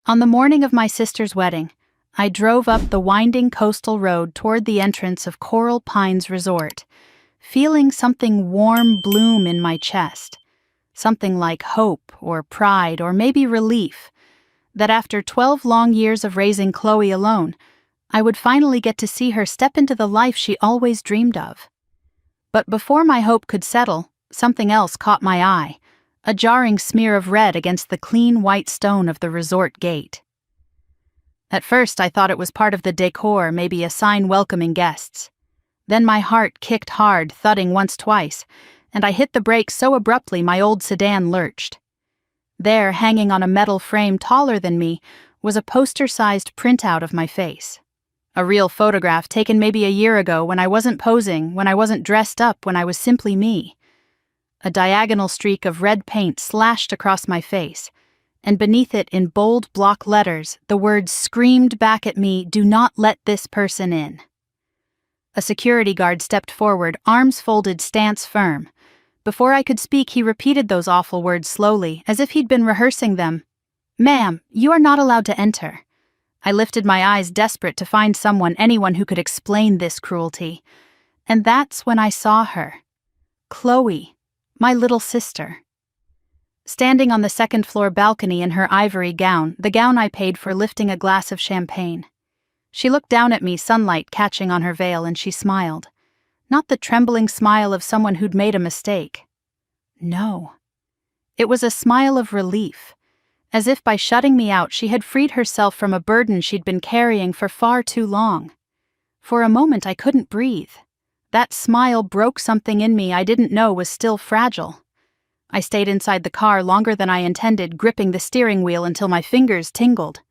On the morning of my sister's wedding, I drove up the winding coastal road toward the entrance of Coral Pines Resort, feeling something warm bloom in my chest, something like hope or pride or maybe relief, that after 12 long years of raising Chloe alone, I would finally get to see her step into the life she always dreamed of. But before my hope could settle, something else caught my eye, a jarring smear of red against the clean white stone of the resort gate. At first I thought it was part of the decor, maybe a sign welcoming guests. Then my heart kicked hard, thudding once-twice, and I hit the brakes so abruptly my old sedan lurched. There, hanging on a metal frame taller than me, was a poster-sized printout of my face. A real photograph taken maybe a year ago when I wasn't posing, when I wasn't dressed up, when I was simply me. A diagonal streak of red paint slashed across my face, and beneath it in bold block letters, the words screamed back at me, "Do not let this person in." A security guard stepped forward, arms folded, stance firm. Before I could speak, he repeated those awful words slowly, as if he'd been rehearsing them. "Ma'am, you are not allowed to enter." I lifted my eyes, desperate to find anyone who could explain this cruelty. And that's when I saw her. Chloe, my little sister. Standing on the second-floor balcony in her ivory gown, the gown I paid for, lifting a glass of champagne. She looked down at me, sunlight catching on her veil, and she smiled. Not the trembling smile of someone who'd made a mistake. No. It was a smile of relief, as if by shutting me out she had freed herself from a burden she'd been carrying for far too long. For a moment I couldn't breathe. That smile broke something in me I didn't know was still fragile. I stayed inside the car longer than I intended, gripping the steering wheel until my fingers tingled.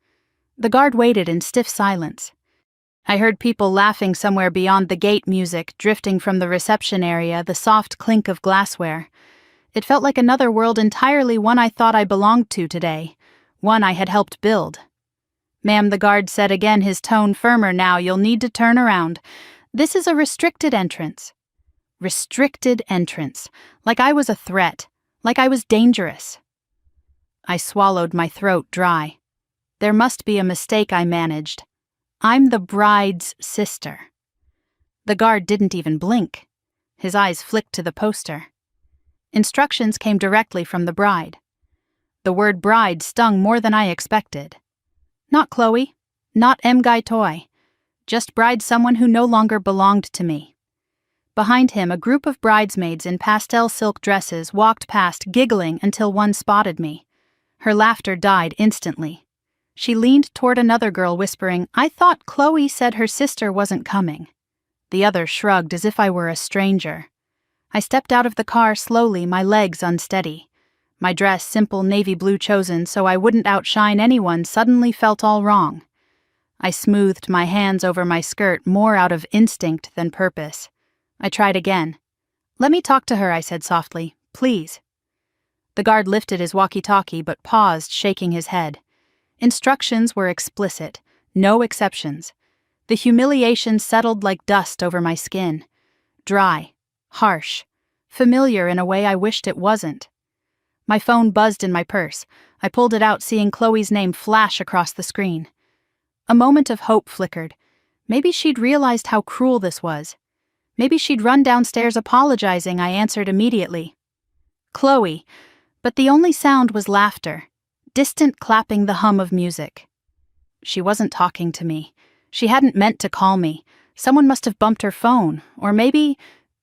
The guard waited in stiff silence. I heard people laughing somewhere beyond the gate, music drifting from the reception area, the soft clink of glassware. It felt like another world entirely, one I thought I belonged to today, one I had helped build. "Ma'am," the guard said again, his tone firmer now, "you'll need to turn around. This is a restricted entrance." Restricted entrance. Like I was a threat. Like I was dangerous. I swallowed, my throat dry. There must be a mistake, I managed. I'm the bride's sister. The guard didn't even blink. His eyes flicked to the poster. Instructions came directly from the bride. The word bride stung more than I expected. Not Chloe. Not M. Toy. Just bride, someone who no longer belonged to me. Behind him, a group of bridesmaids in pastel silk dresses walked past, giggling until one spotted me. Her laughter died instantly. She leaned toward another girl, whispering, "I thought Chloe said her sister wasn't coming." The other shrugged as if I were a stranger. I stepped out of the car slowly, my legs unsteady. My dress, simple navy blue chosen so I wouldn't outshine anyone, suddenly felt all wrong. I smoothed my hands over my skirt, more out of instinct than purpose. I tried again. "Let me talk to her," I said softly. "Please." The guard lifted his walkie-talkie but paused, shaking his head. Instructions were explicit. No exceptions. The humiliation settled like dust over my skin. Dry. Harsh. Familiar in a way I wished it wasn't. My phone buzzed in my purse. I pulled it out, seeing Chloe's name flash across the screen. A moment of hope flickered. Maybe she'd realized how cruel this was. Maybe she'd run downstairs apologizing. I answered immediately. "Chloe," but the only sound was laughter, distant clapping, the hum of music. She wasn't talking to me. She hadn't meant to call me. Someone must have bumped her phone, or maybe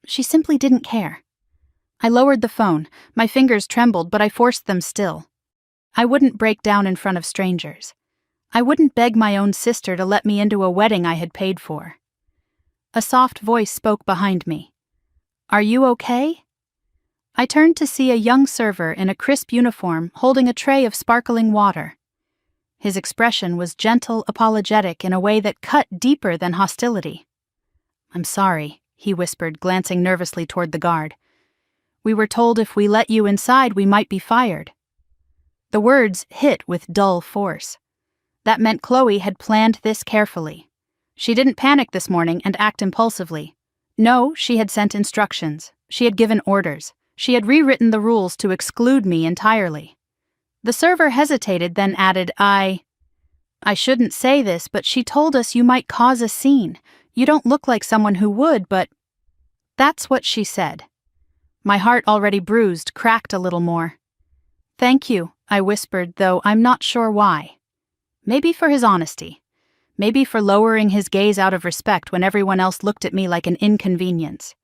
she simply didn't care. I lowered the phone. My fingers trembled, but I forced them still. I wouldn't break down in front of strangers. I wouldn't beg my own sister to let me into a wedding I had paid for. A soft voice spoke behind me. "Are you okay?" I turned to see a young server in a crisp uniform holding a tray of sparkling water. His expression was gentle, apologetic in a way that cut deeper than hostility. "I'm sorry," he whispered, glancing nervously toward the guard. "We were told if we let you inside we might be fired." The words hit with dull force. That meant Chloe had planned this carefully. She didn't panic this morning and act impulsively. No, she had sent instructions. She had given orders. She had rewritten the rules to exclude me entirely. The server hesitated, then added, I shouldn't say this, but she told us you might cause a scene. You don't look like someone who would, but... That's what she said. My heart, already bruised, cracked a little more. Thank you, I whispered, though I'm not sure why. Maybe for his honesty. Maybe for lowering his gaze out of respect when everyone else looked at me like an inconvenience.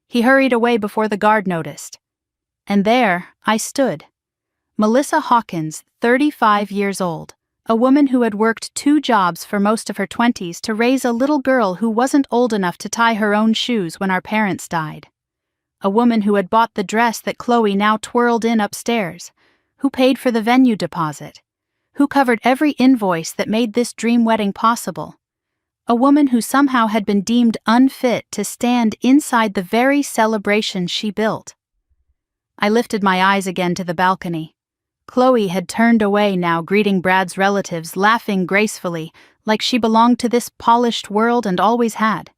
He hurried away before the guard noticed. And there I stood. Melissa Hawkins, 35 years old, a woman who had worked 2 jobs for most of her 20s to raise a little girl who wasn't old enough to tie her own shoes when our parents died. A woman who had bought the dress that Chloe now twirled in upstairs, who paid for the venue deposit, who covered every invoice that made this dream wedding possible. A woman who somehow had been deemed unfit to stand inside the very celebration she built. I lifted my eyes again to the balcony. Chloe had turned away now, greeting Brad's relatives, laughing gracefully, like she belonged to this polished world and always had.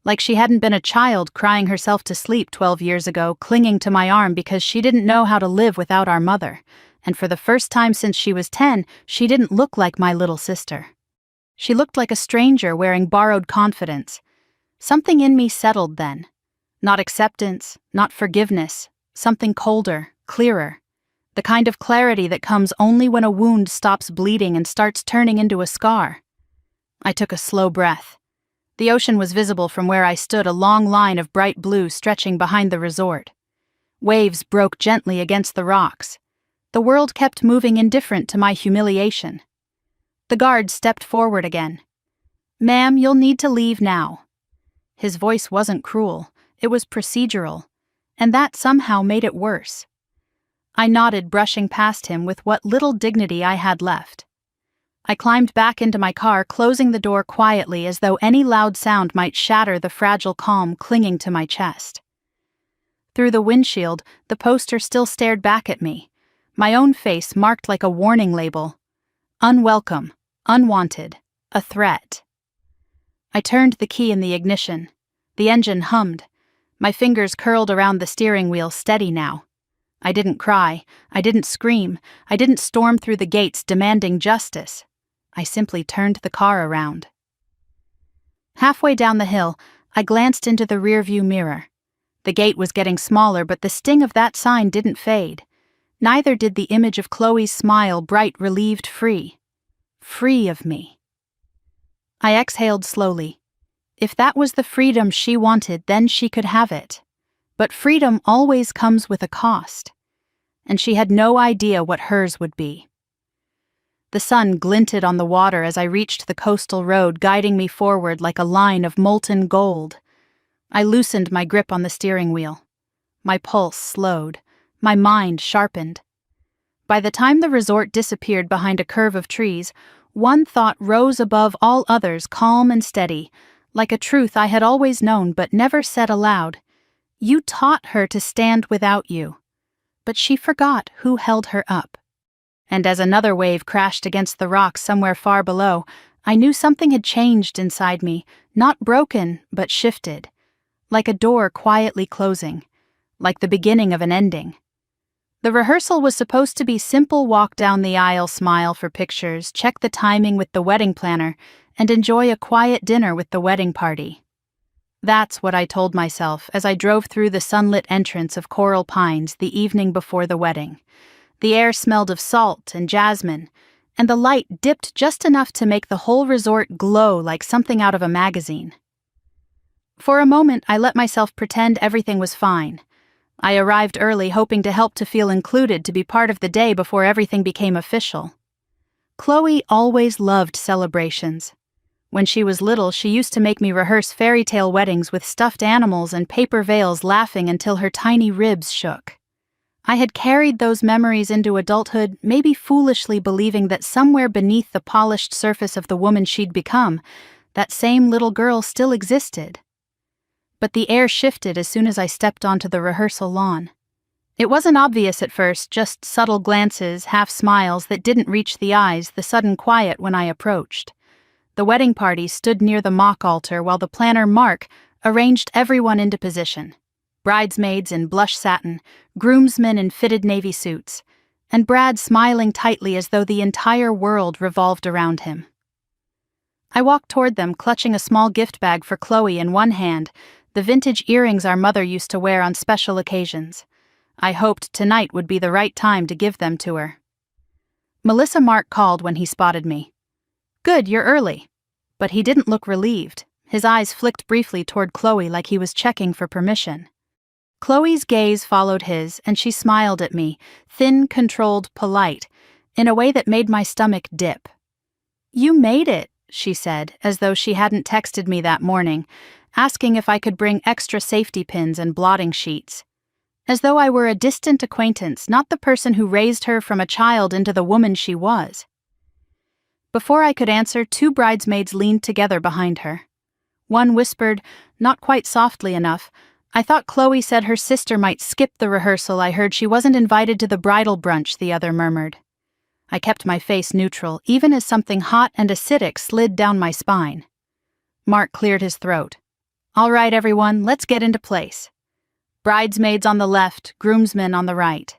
Like she hadn't been a child crying herself to sleep 12 years ago, clinging to my arm because she didn't know how to live without our mother. And for the first time since she was 10, she didn't look like my little sister. She looked like a stranger wearing borrowed confidence. Something in me settled then. Not acceptance, not forgiveness, something colder, clearer. The kind of clarity that comes only when a wound stops bleeding and starts turning into a scar. I took a slow breath. The ocean was visible from where I stood, a long line of bright blue stretching behind the resort. Waves broke gently against the rocks. The world kept moving indifferent to my humiliation. The guard stepped forward again. "Ma'am, you'll need to leave now." His voice wasn't cruel, it was procedural, and that somehow made it worse. I nodded, brushing past him with what little dignity I had left. I climbed back into my car, closing the door quietly as though any loud sound might shatter the fragile calm clinging to my chest. Through the windshield, the poster still stared back at me, my own face marked like a warning label. Unwelcome, unwanted, a threat. I turned the key in the ignition. The engine hummed. My fingers curled around the steering wheel, steady now. I didn't cry, I didn't scream, I didn't storm through the gates demanding justice. I simply turned the car around. Halfway down the hill, I glanced into the rearview mirror. The gate was getting smaller, but the sting of that sign didn't fade. Neither did the image of Chloe's smile, bright, relieved, free. Free of me. I exhaled slowly. If that was the freedom she wanted, then she could have it. But freedom always comes with a cost. And she had no idea what hers would be. The sun glinted on the water as I reached the coastal road, guiding me forward like a line of molten gold. I loosened my grip on the steering wheel. My pulse slowed. My mind sharpened. By the time the resort disappeared behind a curve of trees, one thought rose above all others, calm and steady, like a truth I had always known but never said aloud. You taught her to stand without you. But she forgot who held her up. And as another wave crashed against the rocks somewhere far below, I knew something had changed inside me, not broken, but shifted. Like a door quietly closing. Like the beginning of an ending. The rehearsal was supposed to be simple: walk down the aisle, smile for pictures, check the timing with the wedding planner, and enjoy a quiet dinner with the wedding party. That's what I told myself as I drove through the sunlit entrance of Coral Pines the evening before the wedding. The air smelled of salt and jasmine, and the light dipped just enough to make the whole resort glow like something out of a magazine. For a moment, I let myself pretend everything was fine. I arrived early, hoping to help, to feel included, to be part of the day before everything became official. Chloe always loved celebrations. When she was little, she used to make me rehearse fairy tale weddings with stuffed animals and paper veils, laughing until her tiny ribs shook. I had carried those memories into adulthood, maybe foolishly believing that somewhere beneath the polished surface of the woman she'd become, that same little girl still existed. But the air shifted as soon as I stepped onto the rehearsal lawn. It wasn't obvious at first, just subtle glances, half smiles that didn't reach the eyes, the sudden quiet when I approached. The wedding party stood near the mock altar while the planner, Mark, arranged everyone into position. Bridesmaids in blush satin, groomsmen in fitted navy suits, and Brad smiling tightly as though the entire world revolved around him. I walked toward them, clutching a small gift bag for Chloe in one hand, the vintage earrings our mother used to wear on special occasions. I hoped tonight would be the right time to give them to her. Melissa Mark called when he spotted me. "Good, you're early." But he didn't look relieved. His eyes flicked briefly toward Chloe like he was checking for permission. Chloe's gaze followed his, and she smiled at me, thin, controlled, polite, in a way that made my stomach dip. "You made it," she said, as though she hadn't texted me that morning, asking if I could bring extra safety pins and blotting sheets. As though I were a distant acquaintance, not the person who raised her from a child into the woman she was. Before I could answer, two bridesmaids leaned together behind her. One whispered, not quite softly enough, "I thought Chloe said her sister might skip the rehearsal. I heard she wasn't invited to the bridal brunch," the other murmured. I kept my face neutral, even as something hot and acidic slid down my spine. Mark cleared his throat. "All right, everyone, let's get into place. Bridesmaids on the left, groomsmen on the right."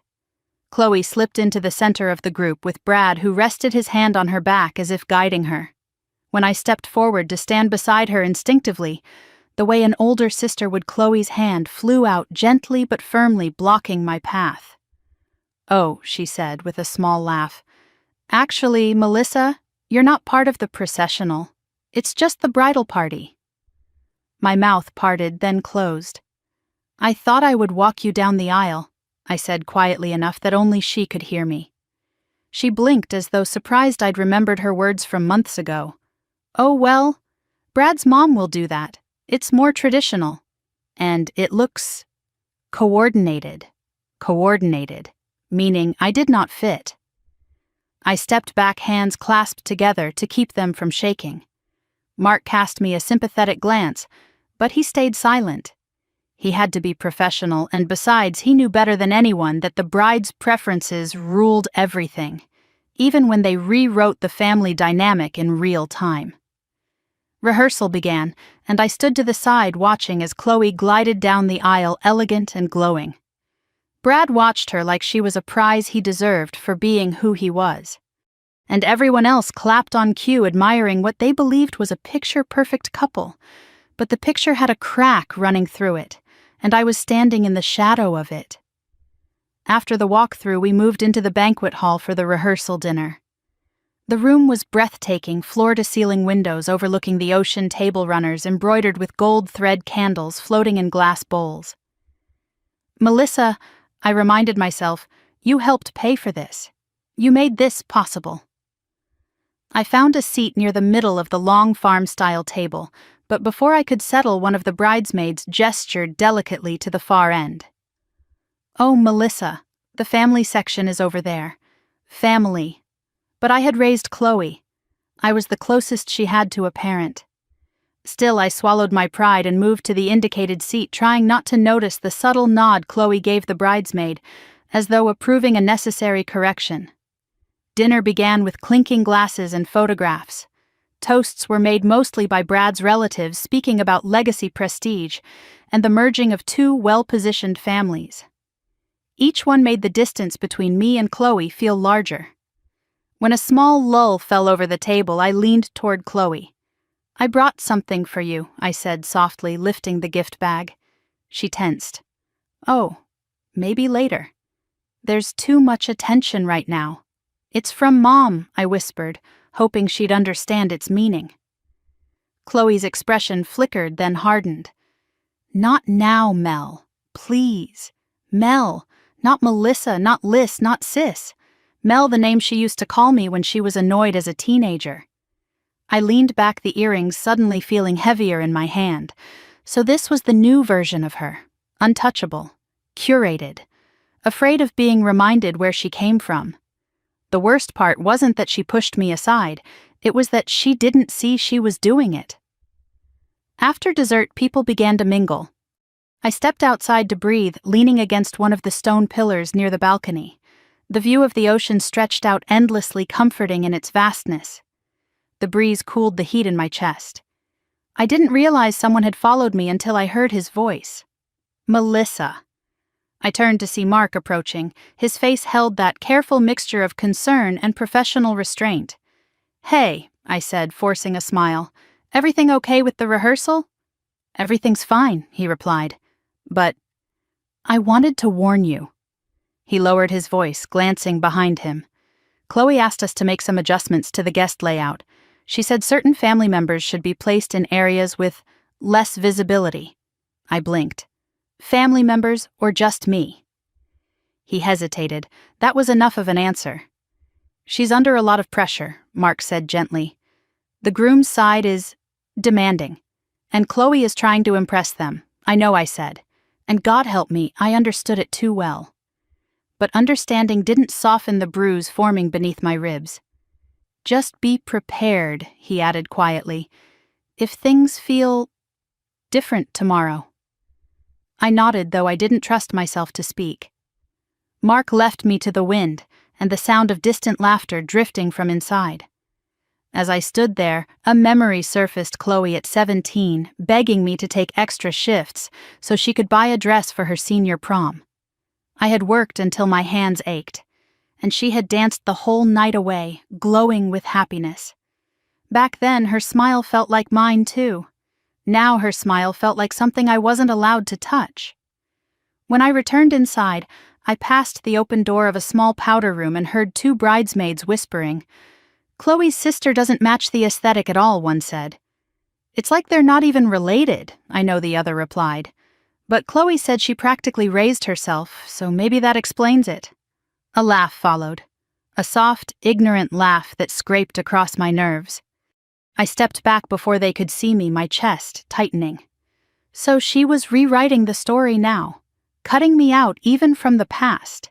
Chloe slipped into the center of the group with Brad, who rested his hand on her back as if guiding her. When I stepped forward to stand beside her instinctively, the way an older sister would, Chloe's hand flew out gently but firmly, blocking my path. "Oh," she said with a small laugh. "Actually, Melissa, you're not part of the processional. It's just the bridal party." My mouth parted, then closed. "I thought I would walk you down the aisle," I said quietly enough that only she could hear me. She blinked as though surprised I'd remembered her words from months ago. "Oh, well, Brad's mom will do that. It's more traditional. And it looks coordinated. Coordinated, meaning I did not fit." I stepped back, hands clasped together to keep them from shaking. Mark cast me a sympathetic glance, but he stayed silent. He had to be professional, and besides, he knew better than anyone that the bride's preferences ruled everything, even when they rewrote the family dynamic in real time. Rehearsal began, and I stood to the side watching as Chloe glided down the aisle, elegant and glowing. Brad watched her like she was a prize he deserved for being who he was. And everyone else clapped on cue, admiring what they believed was a picture-perfect couple. But the picture had a crack running through it, and I was standing in the shadow of it. After the walkthrough, we moved into the banquet hall for the rehearsal dinner. The room was breathtaking, floor-to-ceiling windows overlooking the ocean, table runners embroidered with gold thread candles floating in glass bowls. "Melissa," I reminded myself, "you helped pay for this. You made this possible." I found a seat near the middle of the long farm-style table, but before I could settle, one of the bridesmaids gestured delicately to the far end. "Oh, Melissa, the family section is over there. Family." But I had raised Chloe. I was the closest she had to a parent. Still, I swallowed my pride and moved to the indicated seat, trying not to notice the subtle nod Chloe gave the bridesmaid, as though approving a necessary correction. Dinner began with clinking glasses and photographs. Toasts were made mostly by Brad's relatives, speaking about legacy, prestige, and the merging of two well-positioned families. Each one made the distance between me and Chloe feel larger. When a small lull fell over the table, I leaned toward Chloe. "I brought something for you," I said softly, lifting the gift bag. She tensed. "Oh, maybe later. There's too much attention right now." "It's from Mom," I whispered, hoping she'd understand its meaning. Chloe's expression flickered, then hardened. "Not now, Mel. Please. Mel. Not Melissa, not Liz, not Sis. Mel, the name she used to call me when she was annoyed as a teenager." I leaned back, the earrings suddenly feeling heavier in my hand. So this was the new version of her. Untouchable. Curated. Afraid of being reminded where she came from. The worst part wasn't that she pushed me aside, it was that she didn't see she was doing it. After dessert, people began to mingle. I stepped outside to breathe, leaning against one of the stone pillars near the balcony. The view of the ocean stretched out endlessly, comforting in its vastness. The breeze cooled the heat in my chest. I didn't realize someone had followed me until I heard his voice. "Melissa." I turned to see Mark approaching. His face held that careful mixture of concern and professional restraint. "Hey, I said, forcing a smile. "Everything okay with the rehearsal?" "Everything's fine," he replied. "But I wanted to warn you." He lowered his voice, glancing behind him. "Chloe asked us to make some adjustments to the guest layout. She said certain family members should be placed in areas with less visibility." I blinked. "Family members or just me?" He hesitated. That was enough of an answer. "She's under a lot of pressure," Mark said gently. "The groom's side is demanding, and Chloe is trying to impress them. I know," I said. And God help me, I understood it too well. But understanding didn't soften the bruise forming beneath my ribs. "Just be prepared," he added quietly, "if things feel different tomorrow." I nodded, though I didn't trust myself to speak. Mark left me to the wind, and the sound of distant laughter drifting from inside. As I stood there, a memory surfaced: Chloe at 17, begging me to take extra shifts so she could buy a dress for her senior prom. I had worked until my hands ached, and she had danced the whole night away, glowing with happiness. Back then, her smile felt like mine too. Now her smile felt like something I wasn't allowed to touch. When I returned inside, I passed the open door of a small powder room and heard two bridesmaids whispering. "Chloe's sister doesn't match the aesthetic at all," one said. "It's like they're not even related," I know the other replied. "But Chloe said she practically raised herself, so maybe that explains it." A laugh followed. A soft, ignorant laugh that scraped across my nerves. I stepped back before they could see me, my chest tightening. So she was rewriting the story now, cutting me out even from the past.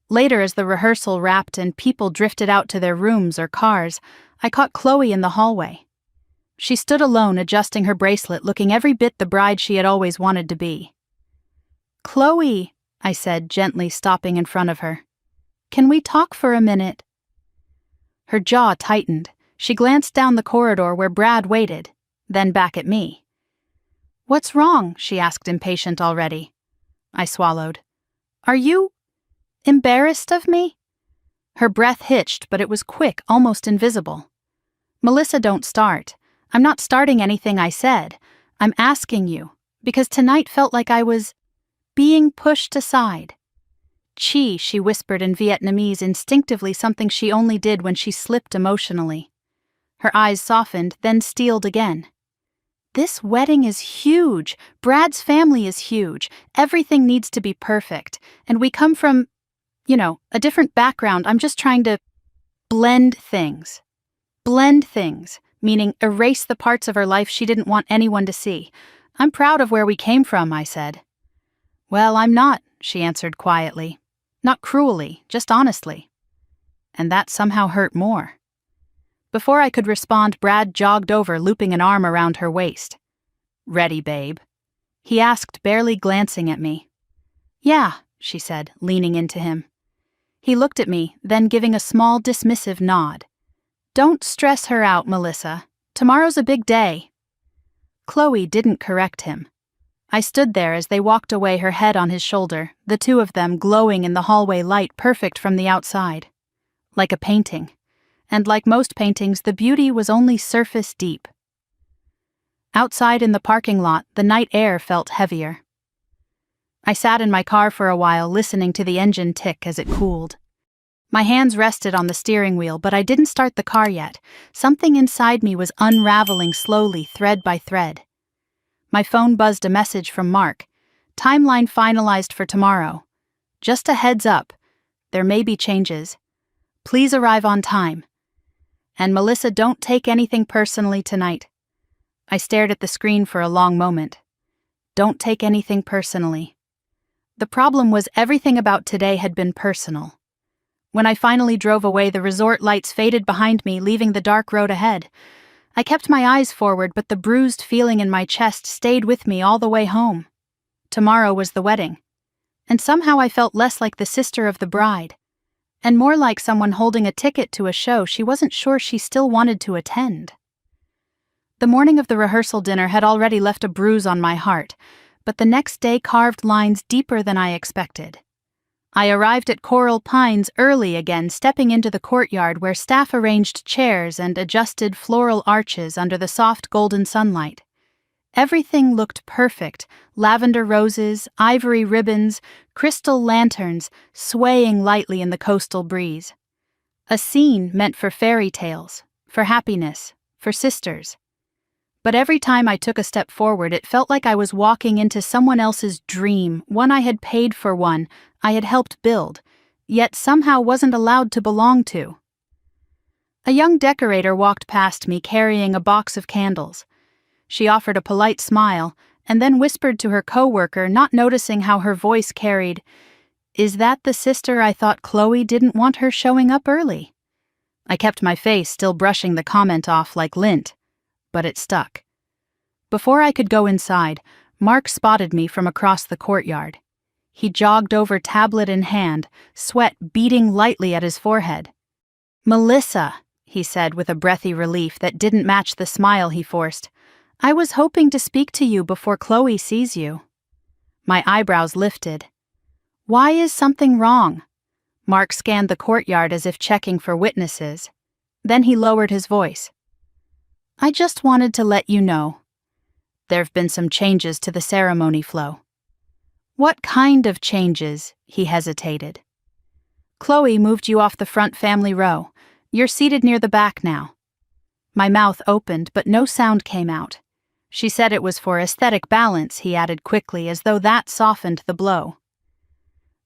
Later, as the rehearsal wrapped and people drifted out to their rooms or cars, I caught Chloe in the hallway. She stood alone, adjusting her bracelet, looking every bit the bride she had always wanted to be. "Chloe," I said, gently stopping in front of her. "Can we talk for a minute?" Her jaw tightened. She glanced down the corridor where Brad waited, then back at me. "What's wrong?" she asked, impatient already. I swallowed. "Are you embarrassed of me?" Her breath hitched, but it was quick, almost invisible. "Melissa, don't start. I'm not starting anything," I said. "I'm asking you, because tonight felt like I was being pushed aside." "Chi," she whispered in Vietnamese, instinctively, something she only did when she slipped emotionally. Her eyes softened, then steeled again. "This wedding is huge. Brad's family is huge. Everything needs to be perfect. And we come from, a different background. I'm just trying to blend things. Blend things, meaning erase the parts of her life she didn't want anyone to see. I'm proud of where we came from," I said. "Well, I'm not," she answered quietly. "Not cruelly, just honestly." And that somehow hurt more. Before I could respond, Brad jogged over, looping an arm around her waist. "Ready, babe?" he asked, barely glancing at me. "Yeah," she said, leaning into him. He looked at me, then giving a small, dismissive nod. "Don't stress her out, Melissa. Tomorrow's a big day." Chloe didn't correct him. I stood there as they walked away, her head on his shoulder, the two of them glowing in the hallway light, perfect from the outside. Like a painting. And like most paintings, the beauty was only surface deep. Outside in the parking lot, the night air felt heavier. I sat in my car for a while, listening to the engine tick as it cooled. My hands rested on the steering wheel, but I didn't start the car yet. Something inside me was unraveling slowly, thread by thread. My phone buzzed a message from Mark. "Timeline finalized for tomorrow. Just a heads up. There may be changes. Please arrive on time. And Melissa, don't take anything personally tonight." I stared at the screen for a long moment. Don't take anything personally. The problem was everything about today had been personal. When I finally drove away, the resort lights faded behind me, leaving the dark road ahead. I kept my eyes forward, but the bruised feeling in my chest stayed with me all the way home. Tomorrow was the wedding. And somehow I felt less like the sister of the bride, and more like someone holding a ticket to a show she wasn't sure she still wanted to attend. The morning of the rehearsal dinner had already left a bruise on my heart, but the next day carved lines deeper than I expected. I arrived at Coral Pines early again, stepping into the courtyard where staff arranged chairs and adjusted floral arches under the soft golden sunlight. Everything looked perfect: lavender roses, ivory ribbons, crystal lanterns swaying lightly in the coastal breeze. A scene meant for fairy tales, for happiness, for sisters. But every time I took a step forward, it felt like I was walking into someone else's dream, one I had paid for, one I had helped build, yet somehow wasn't allowed to belong to. A young decorator walked past me carrying a box of candles. She offered a polite smile and then whispered to her coworker, not noticing how her voice carried, "Is that the sister I thought Chloe didn't want her showing up early?" I kept my face, still brushing the comment off like lint, but it stuck. Before I could go inside, Mark spotted me from across the courtyard. He jogged over, tablet in hand, sweat beading lightly at his forehead. "Melissa," he said with a breathy relief that didn't match the smile he forced, "I was hoping to speak to you before Chloe sees you." My eyebrows lifted. "Why, is something wrong?" Mark scanned the courtyard as if checking for witnesses. Then he lowered his voice. "I just wanted to let you know. There've been some changes to the ceremony flow." "What kind of changes?" he hesitated. "Chloe moved you off the front family row. You're seated near the back now." My mouth opened, but no sound came out. She said it was for aesthetic balance, he added quickly, as though that softened the blow.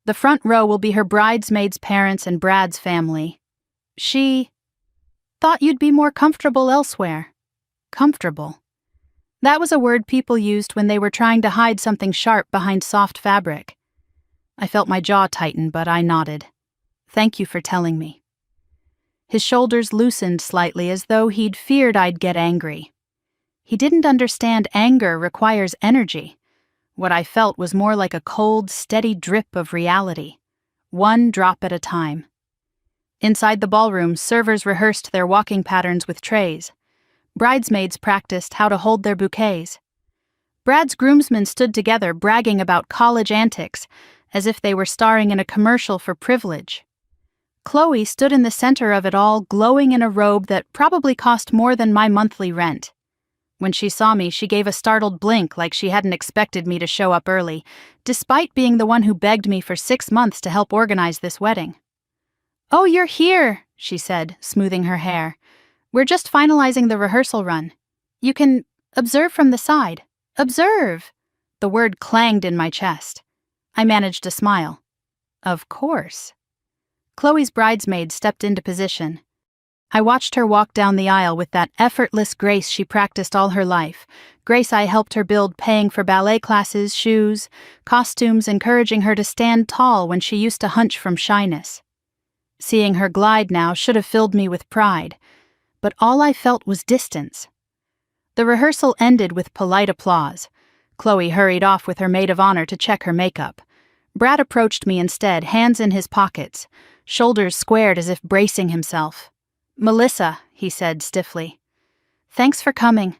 "The front row will be her bridesmaids' parents and Brad's family. She thought you'd be more comfortable elsewhere." Comfortable. That was a word people used when they were trying to hide something sharp behind soft fabric. I felt my jaw tighten, but I nodded. "Thank you for telling me." His shoulders loosened slightly, as though he'd feared I'd get angry. He didn't understand anger requires energy. What I felt was more like a cold, steady drip of reality, one drop at a time. Inside the ballroom, servers rehearsed their walking patterns with trays. Bridesmaids practiced how to hold their bouquets. Brad's groomsmen stood together, bragging about college antics, as if they were starring in a commercial for privilege. Chloe stood in the center of it all, glowing in a robe that probably cost more than my monthly rent. When she saw me, she gave a startled blink, like she hadn't expected me to show up early, despite being the one who begged me for 6 months to help organize this wedding. "Oh, you're here," she said, smoothing her hair. "We're just finalizing the rehearsal run. You can observe from the side." "Observe!" The word clanged in my chest. I managed a smile. "Of course." Chloe's bridesmaid stepped into position. I watched her walk down the aisle with that effortless grace she practiced all her life, grace I helped her build, paying for ballet classes, shoes, costumes, encouraging her to stand tall when she used to hunch from shyness. Seeing her glide now should have filled me with pride, but all I felt was distance. The rehearsal ended with polite applause. Chloe hurried off with her maid of honor to check her makeup. Brad approached me instead, hands in his pockets, shoulders squared as if bracing himself. "Melissa," he said stiffly. "Thanks for coming."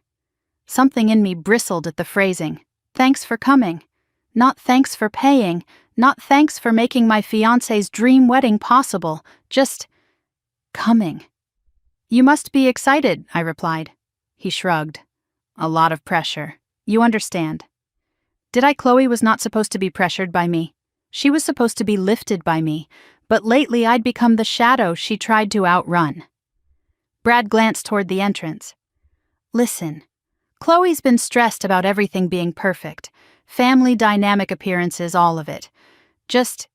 Something in me bristled at the phrasing. Thanks for coming. Not thanks for paying, not thanks for making my fiancé's dream wedding possible, just coming. "You must be excited," I replied. He shrugged. "A lot of pressure. You understand." Did I? Chloe was not supposed to be pressured by me. She was supposed to be lifted by me, but lately I'd become the shadow she tried to outrun. Brad glanced toward the entrance. "Listen, Chloe's been stressed about everything being perfect. Family dynamic appearances, all of it. Just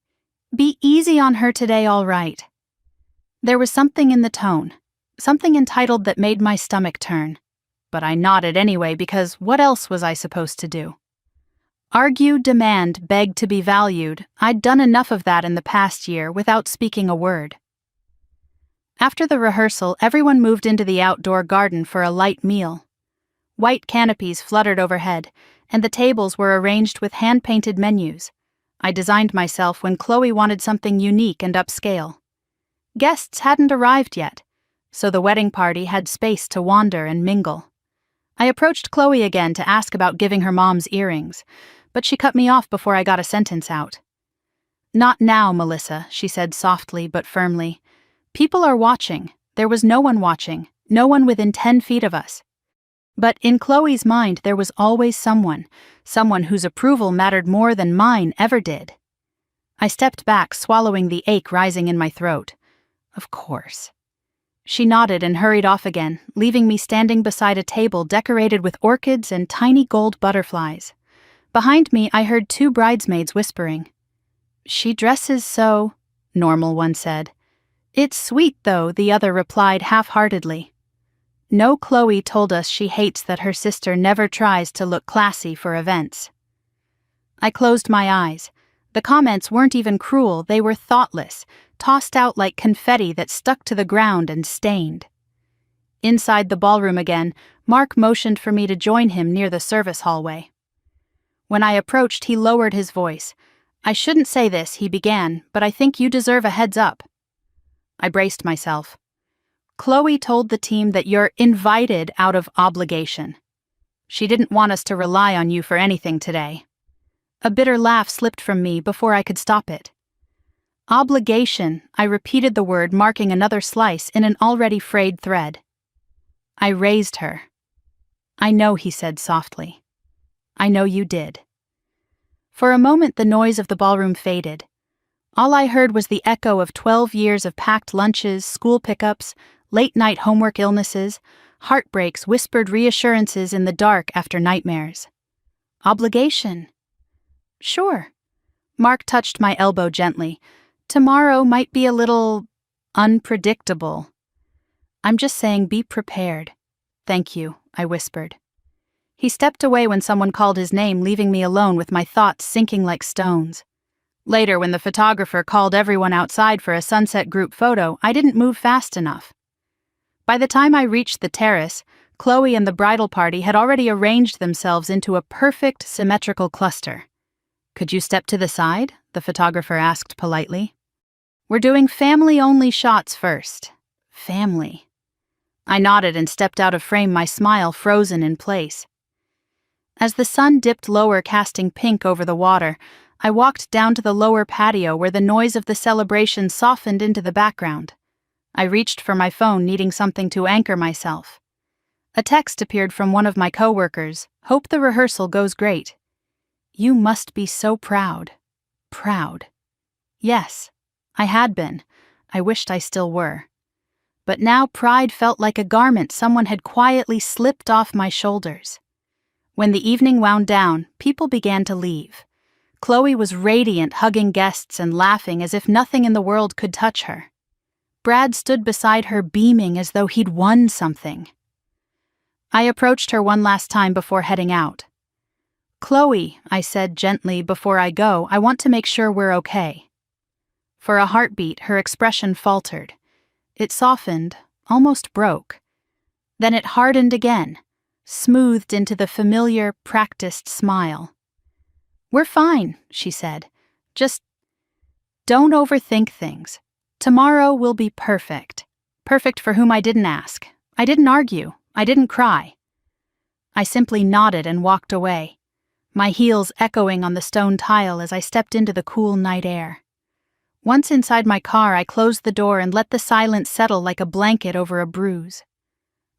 be easy on her today, all right?" There was something in the tone, something entitled that made my stomach turn. But I nodded anyway, because what else was I supposed to do? Argue, demand, beg to be valued. I'd done enough of that in the past year without speaking a word. After the rehearsal, everyone moved into the outdoor garden for a light meal. White canopies fluttered overhead, and the tables were arranged with hand-painted menus. I designed myself when Chloe wanted something unique and upscale. Guests hadn't arrived yet, so the wedding party had space to wander and mingle. I approached Chloe again to ask about giving her mom's earrings, but she cut me off before I got a sentence out. Not now, Melissa, she said softly but firmly. People are watching. There was no one watching, no one within 10 feet of us. But in Chloe's mind there was always someone whose approval mattered more than mine ever did. I stepped back, swallowing the ache rising in my throat. Of course. She nodded and hurried off again, leaving me standing beside a table decorated with orchids and tiny gold butterflies. Behind me I heard 2 bridesmaids whispering. "She dresses so," Normal one said. "It's sweet though," the other replied half-heartedly. No, Chloe told us she hates that her sister never tries to look classy for events. I closed my eyes. The comments weren't even cruel, they were thoughtless, tossed out like confetti that stuck to the ground and stained. Inside the ballroom again, Mark motioned for me to join him near the service hallway. When I approached, he lowered his voice. "I shouldn't say this," he began, "but I think you deserve a heads up." I braced myself. "Chloe told the team that you're invited out of obligation. She didn't want us to rely on you for anything today." A bitter laugh slipped from me before I could stop it. Obligation, I repeated the word, marking another slice in an already frayed thread. I raised her. "I know," he said softly. "I know you did." For a moment the noise of the ballroom faded. All I heard was the echo of 12 years of packed lunches, school pickups, late-night homework illnesses, heartbreaks, whispered reassurances in the dark after nightmares. Obligation. Sure. Mark touched my elbow gently. Tomorrow might be a little unpredictable. I'm just saying be prepared. Thank you, I whispered. He stepped away when someone called his name, leaving me alone with my thoughts sinking like stones. Later, when the photographer called everyone outside for a sunset group photo, I didn't move fast enough. By the time I reached the terrace, Chloe and the bridal party had already arranged themselves into a perfect symmetrical cluster. "Could you step to the side?" the photographer asked politely. "We're doing family-only shots first." Family. I nodded and stepped out of frame, my smile frozen in place. As the sun dipped lower, casting pink over the water, I walked down to the lower patio where the noise of the celebration softened into the background. I reached for my phone, needing something to anchor myself. A text appeared from one of my coworkers. "Hope the rehearsal goes great." You must be so proud. Proud. Yes, I had been. I wished I still were. But now pride felt like a garment someone had quietly slipped off my shoulders. When the evening wound down, people began to leave. Chloe was radiant, hugging guests and laughing as if nothing in the world could touch her. Brad stood beside her, beaming as though he'd won something. I approached her one last time before heading out. "Chloe," I said gently, "before I go, I want to make sure we're okay." For a heartbeat, her expression faltered. It softened, almost broke. Then it hardened again, smoothed into the familiar, practiced smile. "We're fine," she said. "Just don't overthink things. Tomorrow will be perfect. Perfect for whom I didn't ask. I didn't argue. I didn't cry." I simply nodded and walked away, my heels echoing on the stone tile as I stepped into the cool night air. Once inside my car, I closed the door and let the silence settle like a blanket over a bruise.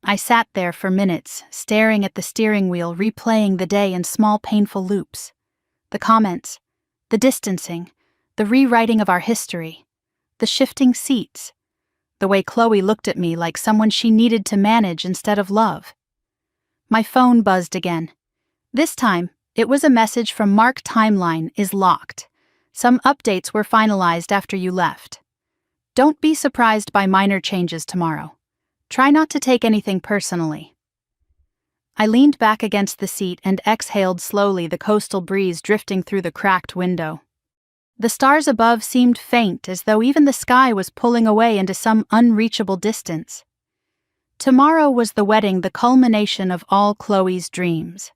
I sat there for minutes, staring at the steering wheel, replaying the day in small, painful loops. The comments, the distancing, the rewriting of our history, the shifting seats, the way Chloe looked at me like someone she needed to manage instead of love. My phone buzzed again. This time, it was a message from Mark. "Timeline is locked. Some updates were finalized after you left. Don't be surprised by minor changes tomorrow. Try not to take anything personally." I leaned back against the seat and exhaled slowly, the coastal breeze drifting through the cracked window. The stars above seemed faint, as though even the sky was pulling away into some unreachable distance. Tomorrow was the wedding, the culmination of all Chloe's dreams.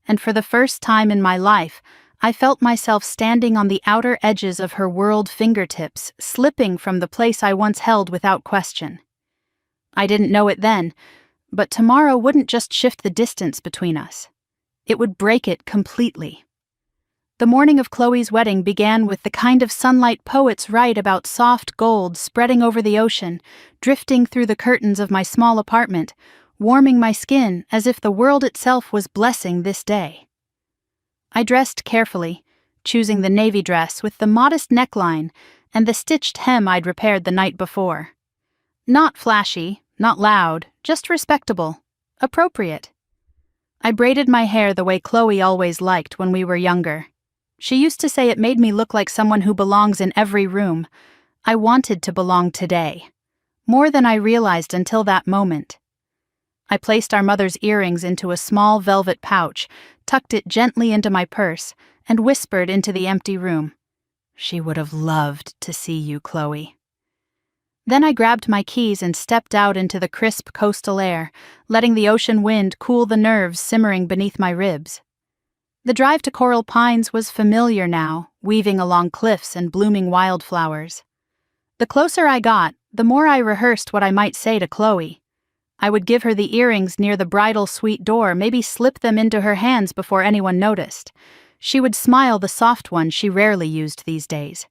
And for the first time in my life, I felt myself standing on the outer edges of her world, fingertips slipping from the place I once held without question. I didn't know it then, but tomorrow wouldn't just shift the distance between us. It would break it completely. The morning of Chloe's wedding began with the kind of sunlight poets write about, soft gold spreading over the ocean, drifting through the curtains of my small apartment, warming my skin as if the world itself was blessing this day. I dressed carefully, choosing the navy dress with the modest neckline and the stitched hem I'd repaired the night before. Not flashy, not loud, just respectable, appropriate. I braided my hair the way Chloe always liked when we were younger. She used to say it made me look like someone who belongs in every room. I wanted to belong today, more than I realized until that moment. I placed our mother's earrings into a small velvet pouch, tucked it gently into my purse, and whispered into the empty room. "She would have loved to see you, Chloe." Then I grabbed my keys and stepped out into the crisp coastal air, letting the ocean wind cool the nerves simmering beneath my ribs. The drive to Coral Pines was familiar now, weaving along cliffs and blooming wildflowers. The closer I got, the more I rehearsed what I might say to Chloe. I would give her the earrings near the bridal suite door, maybe slip them into her hands before anyone noticed. She would smile, the soft one she rarely used these days.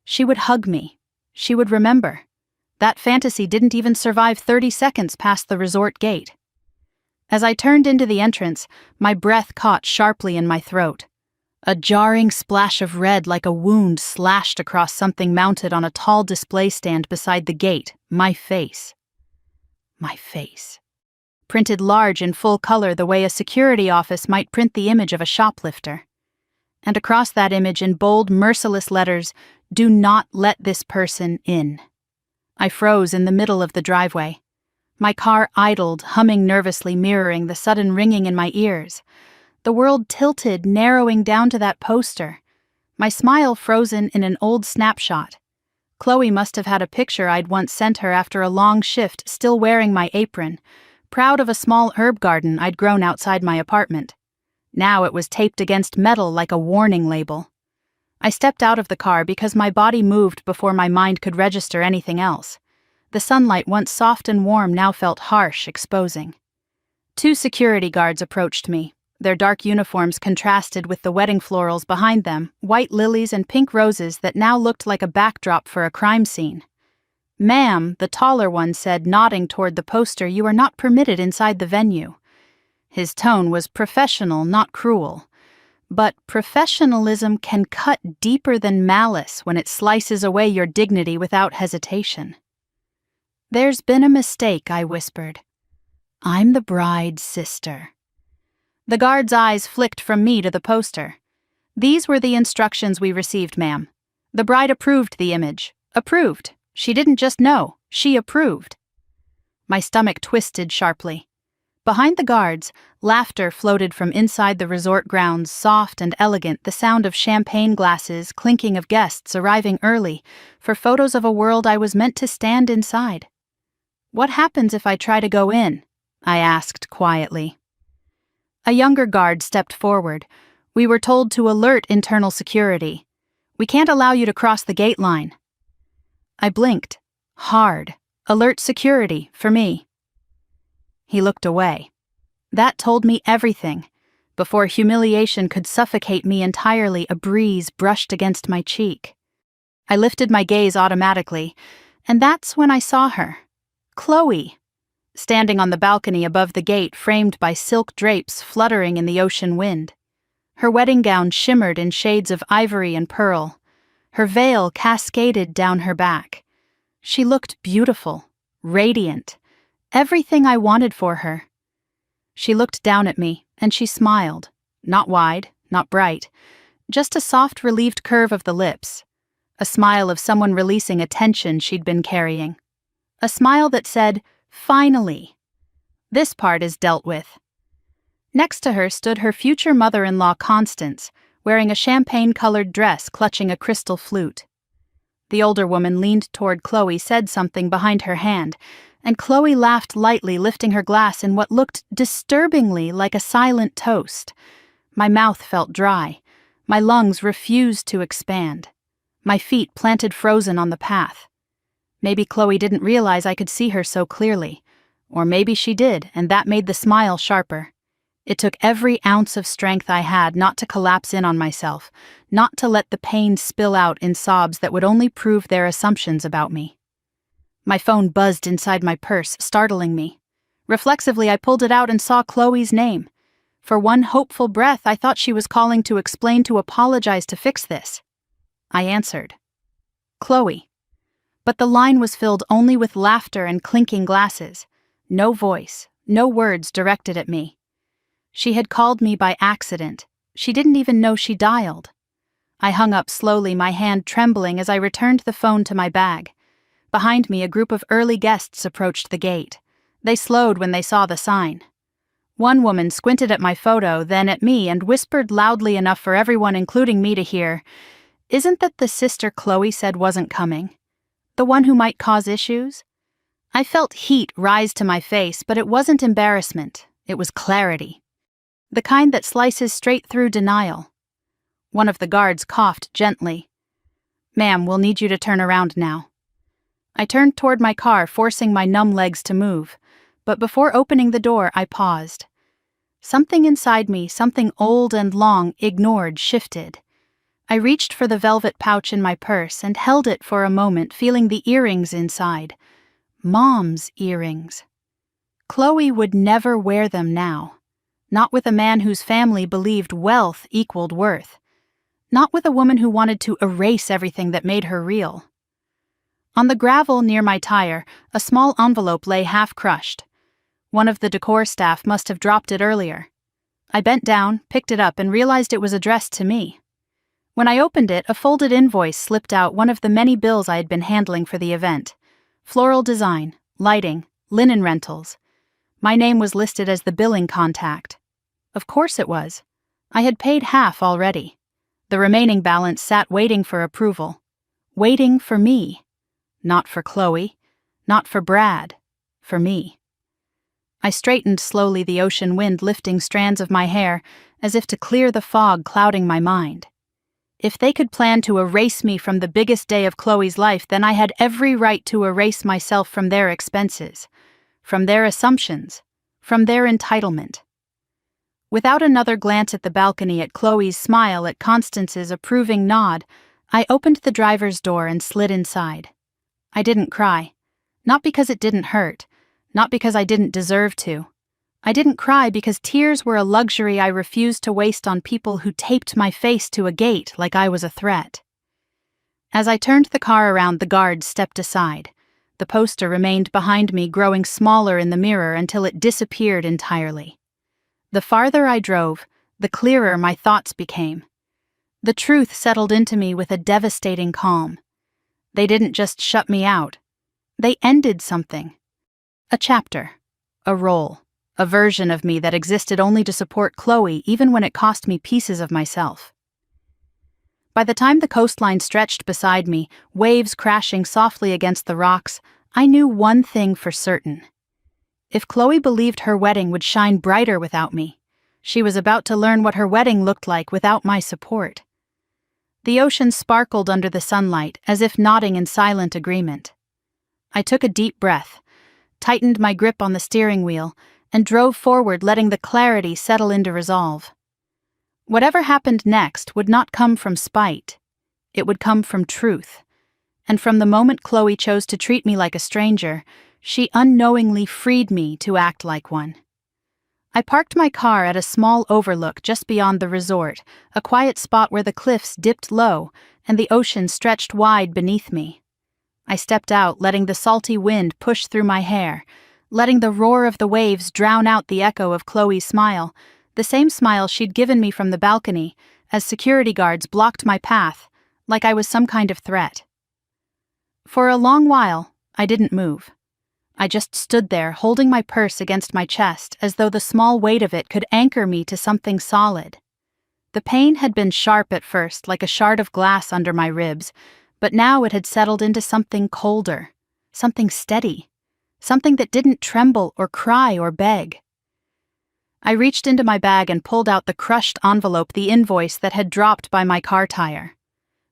She would hug me. She would remember. That fantasy didn't even survive 30 seconds past the resort gate. As I turned into the entrance, my breath caught sharply in my throat. A jarring splash of red like a wound slashed across something mounted on a tall display stand beside the gate. My face. My face. Printed large in full color the way a security office might print the image of a shoplifter. And across that image in bold, merciless letters, "Do not let this person in." I froze in the middle of the driveway. My car idled, humming nervously, mirroring the sudden ringing in my ears. The world tilted, narrowing down to that poster. My smile frozen in an old snapshot. Chloe must have had a picture I'd once sent her after a long shift, still wearing my apron, proud of a small herb garden I'd grown outside my apartment. Now it was taped against metal like a warning label. I stepped out of the car because my body moved before my mind could register anything else. The sunlight, once soft and warm, now felt harsh, exposing. 2 security guards approached me. Their dark uniforms contrasted with the wedding florals behind them, white lilies and pink roses that now looked like a backdrop for a crime scene. "Ma'am," the taller one said, nodding toward the poster, "you are not permitted inside the venue." His tone was professional, not cruel. But professionalism can cut deeper than malice when it slices away your dignity without hesitation. "There's been a mistake," I whispered. "I'm the bride's sister." The guard's eyes flicked from me to the poster. "These were the instructions we received, ma'am. The bride approved the image. Approved. She didn't just know, she approved." My stomach twisted sharply. Behind the guards, laughter floated from inside the resort grounds, soft and elegant, the sound of champagne glasses, clinking of guests arriving early, for photos of a world I was meant to stand inside. "What happens if I try to go in?" I asked quietly. A younger guard stepped forward. "We were told to alert internal security. We can't allow you to cross the gate line." I blinked. Hard. Alert security, for me. He looked away. That told me everything. Before humiliation could suffocate me entirely, a breeze brushed against my cheek. I lifted my gaze automatically, and that's when I saw her. Chloe, standing on the balcony above the gate, framed by silk drapes fluttering in the ocean wind. Her wedding gown shimmered in shades of ivory and pearl. Her veil cascaded down her back. She looked beautiful, radiant, everything I wanted for her. She looked down at me, and she smiled, not wide, not bright, just a soft, relieved curve of the lips, a smile of someone releasing a tension she'd been carrying. A smile that said, "Finally. This part is dealt with." Next to her stood her future mother-in-law, Constance, wearing a champagne-colored dress clutching a crystal flute. The older woman leaned toward Chloe, said something behind her hand, and Chloe laughed lightly, lifting her glass in what looked disturbingly like a silent toast. My mouth felt dry. My lungs refused to expand. My feet planted frozen on the path. Maybe Chloe didn't realize I could see her so clearly. Or maybe she did, and that made the smile sharper. It took every ounce of strength I had not to collapse in on myself, not to let the pain spill out in sobs that would only prove their assumptions about me. My phone buzzed inside my purse, startling me. Reflexively, I pulled it out and saw Chloe's name. For one hopeful breath, I thought she was calling to explain, to apologize, to fix this. I answered. Chloe. But the line was filled only with laughter and clinking glasses. No voice, no words directed at me. She had called me by accident. She didn't even know she dialed. I hung up slowly, my hand trembling as I returned the phone to my bag. Behind me, a group of early guests approached the gate. They slowed when they saw the sign. One woman squinted at my photo, then at me, and whispered loudly enough for everyone, including me, to hear, "Isn't that the sister Chloe said wasn't coming? The one who might cause issues?" I felt heat rise to my face, but it wasn't embarrassment. It was clarity. The kind that slices straight through denial. One of the guards coughed gently. "Ma'am, we'll need you to turn around now." I turned toward my car, forcing my numb legs to move. But before opening the door, I paused. Something inside me, something old and long, ignored, shifted. I reached for the velvet pouch in my purse and held it for a moment, feeling the earrings inside. Mom's earrings. Chloe would never wear them now. Not with a man whose family believed wealth equaled worth. Not with a woman who wanted to erase everything that made her real. On the gravel near my tire, a small envelope lay half-crushed. One of the decor staff must have dropped it earlier. I bent down, picked it up, and realized it was addressed to me. When I opened it, a folded invoice slipped out, one of the many bills I had been handling for the event. Floral design, lighting, linen rentals. My name was listed as the billing contact. Of course it was. I had paid half already. The remaining balance sat waiting for approval. Waiting for me. Not for Chloe. Not for Brad. For me. I straightened slowly, the ocean wind lifting strands of my hair, as if to clear the fog clouding my mind. If they could plan to erase me from the biggest day of Chloe's life, then I had every right to erase myself from their expenses, from their assumptions, from their entitlement. Without another glance at the balcony, at Chloe's smile, at Constance's approving nod, I opened the driver's door and slid inside. I didn't cry. Not because it didn't hurt. Not because I didn't deserve to. I didn't cry because tears were a luxury I refused to waste on people who taped my face to a gate like I was a threat. As I turned the car around, the guard stepped aside. The poster remained behind me, growing smaller in the mirror until it disappeared entirely. The farther I drove, the clearer my thoughts became. The truth settled into me with a devastating calm. They didn't just shut me out. They ended something. A chapter. A role. A version of me that existed only to support Chloe, even when it cost me pieces of myself. By the time the coastline stretched beside me, waves crashing softly against the rocks, I knew one thing for certain. If Chloe believed her wedding would shine brighter without me, she was about to learn what her wedding looked like without my support. The ocean sparkled under the sunlight, as if nodding in silent agreement. I took a deep breath, tightened my grip on the steering wheel, and drove forward, letting the clarity settle into resolve. Whatever happened next would not come from spite. It would come from truth. And from the moment Chloe chose to treat me like a stranger, she unknowingly freed me to act like one. I parked my car at a small overlook just beyond the resort, a quiet spot where the cliffs dipped low and the ocean stretched wide beneath me. I stepped out, letting the salty wind push through my hair, letting the roar of the waves drown out the echo of Chloe's smile, the same smile she'd given me from the balcony, as security guards blocked my path, like I was some kind of threat. For a long while, I didn't move. I just stood there, holding my purse against my chest, as though the small weight of it could anchor me to something solid. The pain had been sharp at first, like a shard of glass under my ribs, but now it had settled into something colder, something steady, something that didn't tremble or cry or beg. I reached into my bag and pulled out the crushed envelope, the invoice that had dropped by my car tire.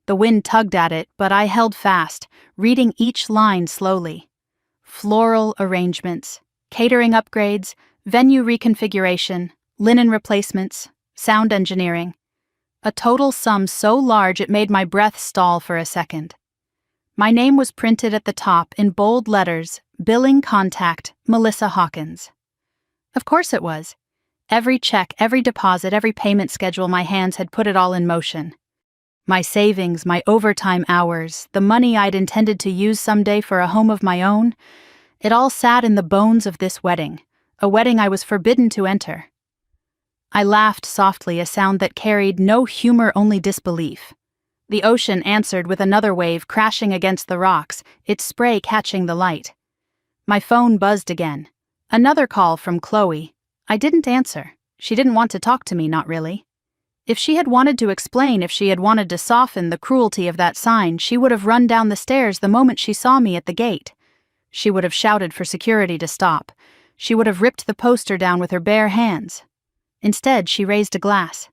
The wind tugged at it, but I held fast, reading each line slowly. Floral arrangements, catering upgrades, venue reconfiguration, linen replacements, sound engineering. A total sum so large it made my breath stall for a second. My name was printed at the top in bold letters, billing contact, Melissa Hawkins. Of course it was. Every check, every deposit, every payment schedule my hands had put it all in motion. My savings, my overtime hours, the money I'd intended to use someday for a home of my own, it all sat in the bones of this wedding, a wedding I was forbidden to enter. I laughed softly, a sound that carried no humor, only disbelief. The ocean answered with another wave crashing against the rocks, its spray catching the light. My phone buzzed again. Another call from Chloe. I didn't answer. She didn't want to talk to me, not really. If she had wanted to explain, if she had wanted to soften the cruelty of that sign, she would have run down the stairs the moment she saw me at the gate. She would have shouted for security to stop. She would have ripped the poster down with her bare hands. Instead, she raised a glass.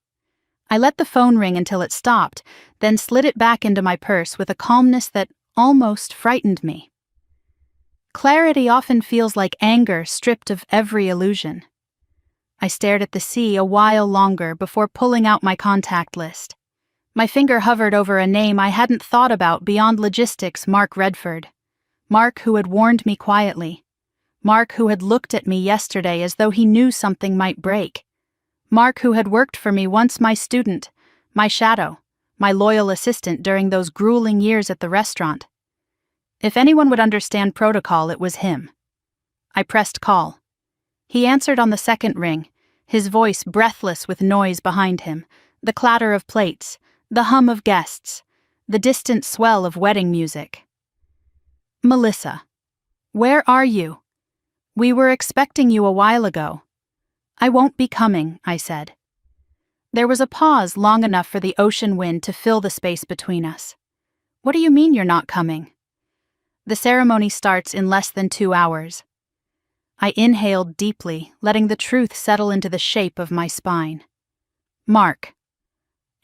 I let the phone ring until it stopped, then slid it back into my purse with a calmness that almost frightened me. Clarity often feels like anger stripped of every illusion. I stared at the sea a while longer before pulling out my contact list. My finger hovered over a name I hadn't thought about beyond logistics, Mark Redford. Mark, who had warned me quietly. Mark, who had looked at me yesterday as though he knew something might break. Mark, who had worked for me once, my student, my shadow, my loyal assistant during those grueling years at the restaurant. If anyone would understand protocol, it was him. I pressed call. He answered on the second ring, his voice breathless with noise behind him, the clatter of plates, the hum of guests, the distant swell of wedding music. Melissa, where are you? We were expecting you a while ago. I won't be coming, I said. There was a pause long enough for the ocean wind to fill the space between us. What do you mean you're not coming? The ceremony starts in less than 2 hours. I inhaled deeply, letting the truth settle into the shape of my spine. Mark,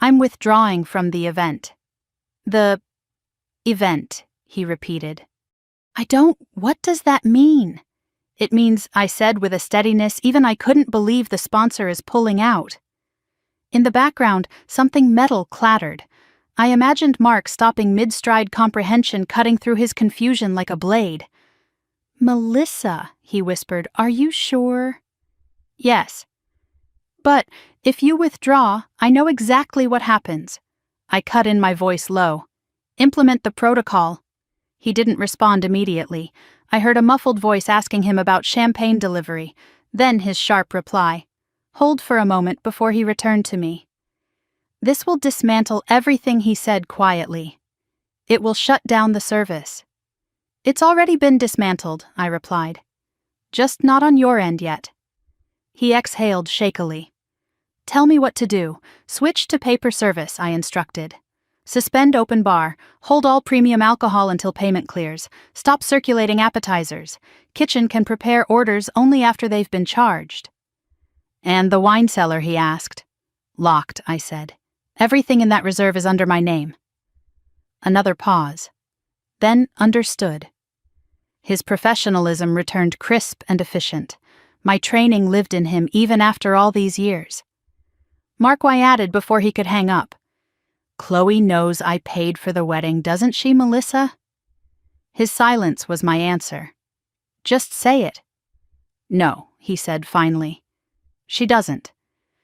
I'm withdrawing from the event. The event, he repeated. What does that mean? It means, I said with a steadiness even I couldn't believe the sponsor is pulling out. In the background, something metal clattered. I imagined Mark stopping mid-stride comprehension, cutting through his confusion like a blade. Melissa, he whispered, are you sure? Yes. But if you withdraw, I know exactly what happens. I cut in, my voice low. Implement the protocol. He didn't respond immediately. I heard a muffled voice asking him about champagne delivery, then his sharp reply. Hold for a moment before he returned to me. This will dismantle everything, he said quietly. It will shut down the service. It's already been dismantled, I replied. Just not on your end yet. He exhaled shakily. Tell me what to do. Switch to paper service, I instructed. Suspend open bar. Hold all premium alcohol until payment clears. Stop circulating appetizers. Kitchen can prepare orders only after they've been charged. And the wine cellar, he asked. Locked, I said. Everything in that reserve is under my name. Another pause. Then understood. His professionalism returned crisp and efficient. My training lived in him even after all these years. Mark Y added before he could hang up. Chloe knows I paid for the wedding, doesn't she, Melissa? His silence was my answer. Just say it. No, he said finally. She doesn't.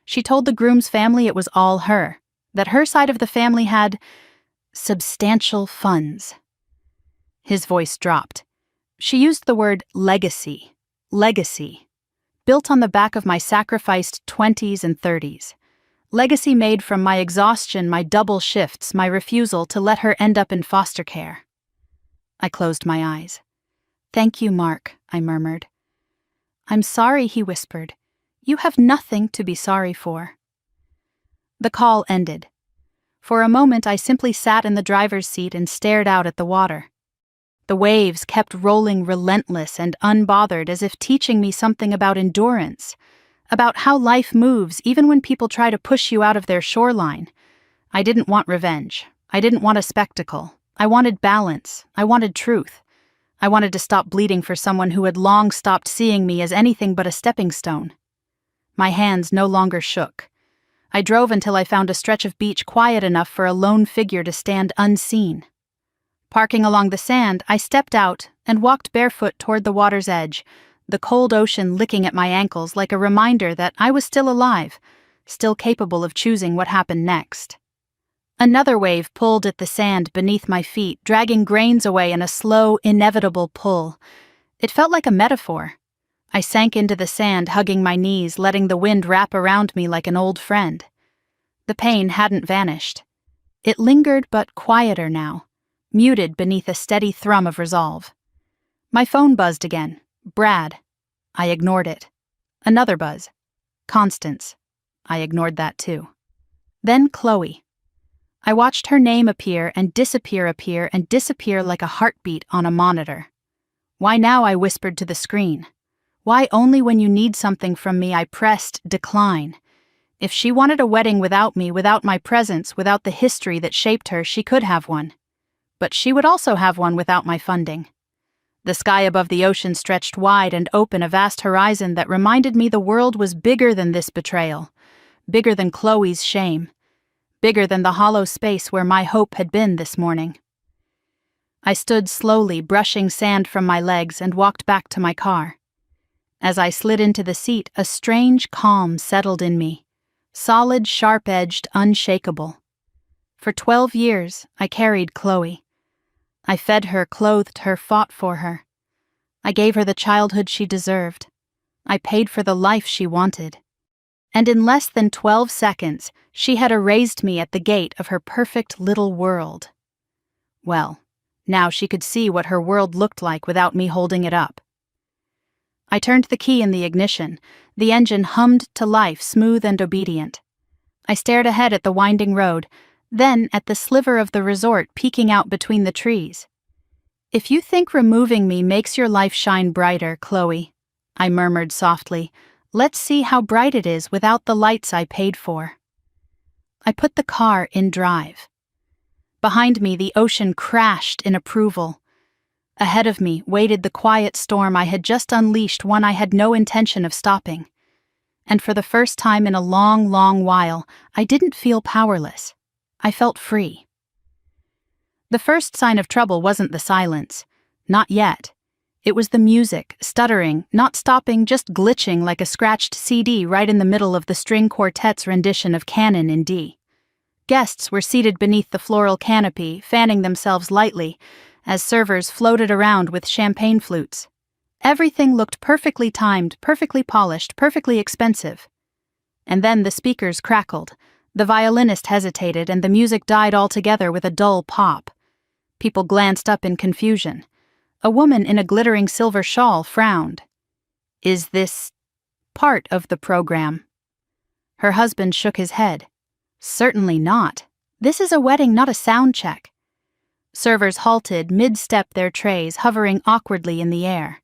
She told the groom's family it was all her, that her side of the family had substantial funds. His voice dropped. She used the word legacy. Legacy. Built on the back of my sacrificed 20s and 30s. Legacy made from my exhaustion, my double shifts, my refusal to let her end up in foster care. I closed my eyes. Thank you, Mark, I murmured. I'm sorry, he whispered. You have nothing to be sorry for. The call ended. For a moment, I simply sat in the driver's seat and stared out at the water. The waves kept rolling relentless and unbothered, as if teaching me something about endurance, about how life moves even when people try to push you out of their shoreline. I didn't want revenge. I didn't want a spectacle. I wanted balance. I wanted truth. I wanted to stop bleeding for someone who had long stopped seeing me as anything but a stepping stone. My hands no longer shook. I drove until I found a stretch of beach quiet enough for a lone figure to stand unseen. Parking along the sand, I stepped out and walked barefoot toward the water's edge, the cold ocean licking at my ankles like a reminder that I was still alive, still capable of choosing what happened next. Another wave pulled at the sand beneath my feet, dragging grains away in a slow, inevitable pull. It felt like a metaphor. I sank into the sand, hugging my knees, letting the wind wrap around me like an old friend. The pain hadn't vanished. It lingered but quieter now, muted beneath a steady thrum of resolve. My phone buzzed again. Brad. I ignored it. Another buzz. Constance. I ignored that too. Then Chloe. I watched her name appear and disappear like a heartbeat on a monitor. Why now, I whispered to the screen. Why only when you need something from me I pressed decline? If she wanted a wedding without me, without my presence, without the history that shaped her, she could have one. But she would also have one without my funding. The sky above the ocean stretched wide and open, a vast horizon that reminded me the world was bigger than this betrayal, bigger than Chloe's shame, bigger than the hollow space where my hope had been this morning. I stood slowly, brushing sand from my legs, and walked back to my car. As I slid into the seat, a strange calm settled in me, solid, sharp-edged, unshakable. For 12 years, I carried Chloe. I fed her, clothed her, fought for her. I gave her the childhood she deserved. I paid for the life she wanted. And in less than 12 seconds, she had erased me at the gate of her perfect little world. Well, now she could see what her world looked like without me holding it up. I turned the key in the ignition. The engine hummed to life, smooth and obedient. I stared ahead at the winding road, then at the sliver of the resort peeking out between the trees. "If you think removing me makes your life shine brighter, Chloe," I murmured softly, "let's see how bright it is without the lights I paid for." I put the car in drive. Behind me, the ocean crashed in approval. Ahead of me waited the quiet storm I had just unleashed, one I had no intention of stopping. And for the first time in a long, long while, I didn't feel powerless. I felt free. The first sign of trouble wasn't the silence. Not yet. It was the music, stuttering, not stopping, just glitching like a scratched CD right in the middle of the string quartet's rendition of Canon in D. Guests were seated beneath the floral canopy, fanning themselves lightly, as servers floated around with champagne flutes. Everything looked perfectly timed, perfectly polished, perfectly expensive. And then the speakers crackled, the violinist hesitated, and the music died altogether with a dull pop. People glanced up in confusion. A woman in a glittering silver shawl frowned. "Is this part of the program?" Her husband shook his head. "Certainly not. This is a wedding, not a sound check." Servers halted, mid-step their trays, hovering awkwardly in the air.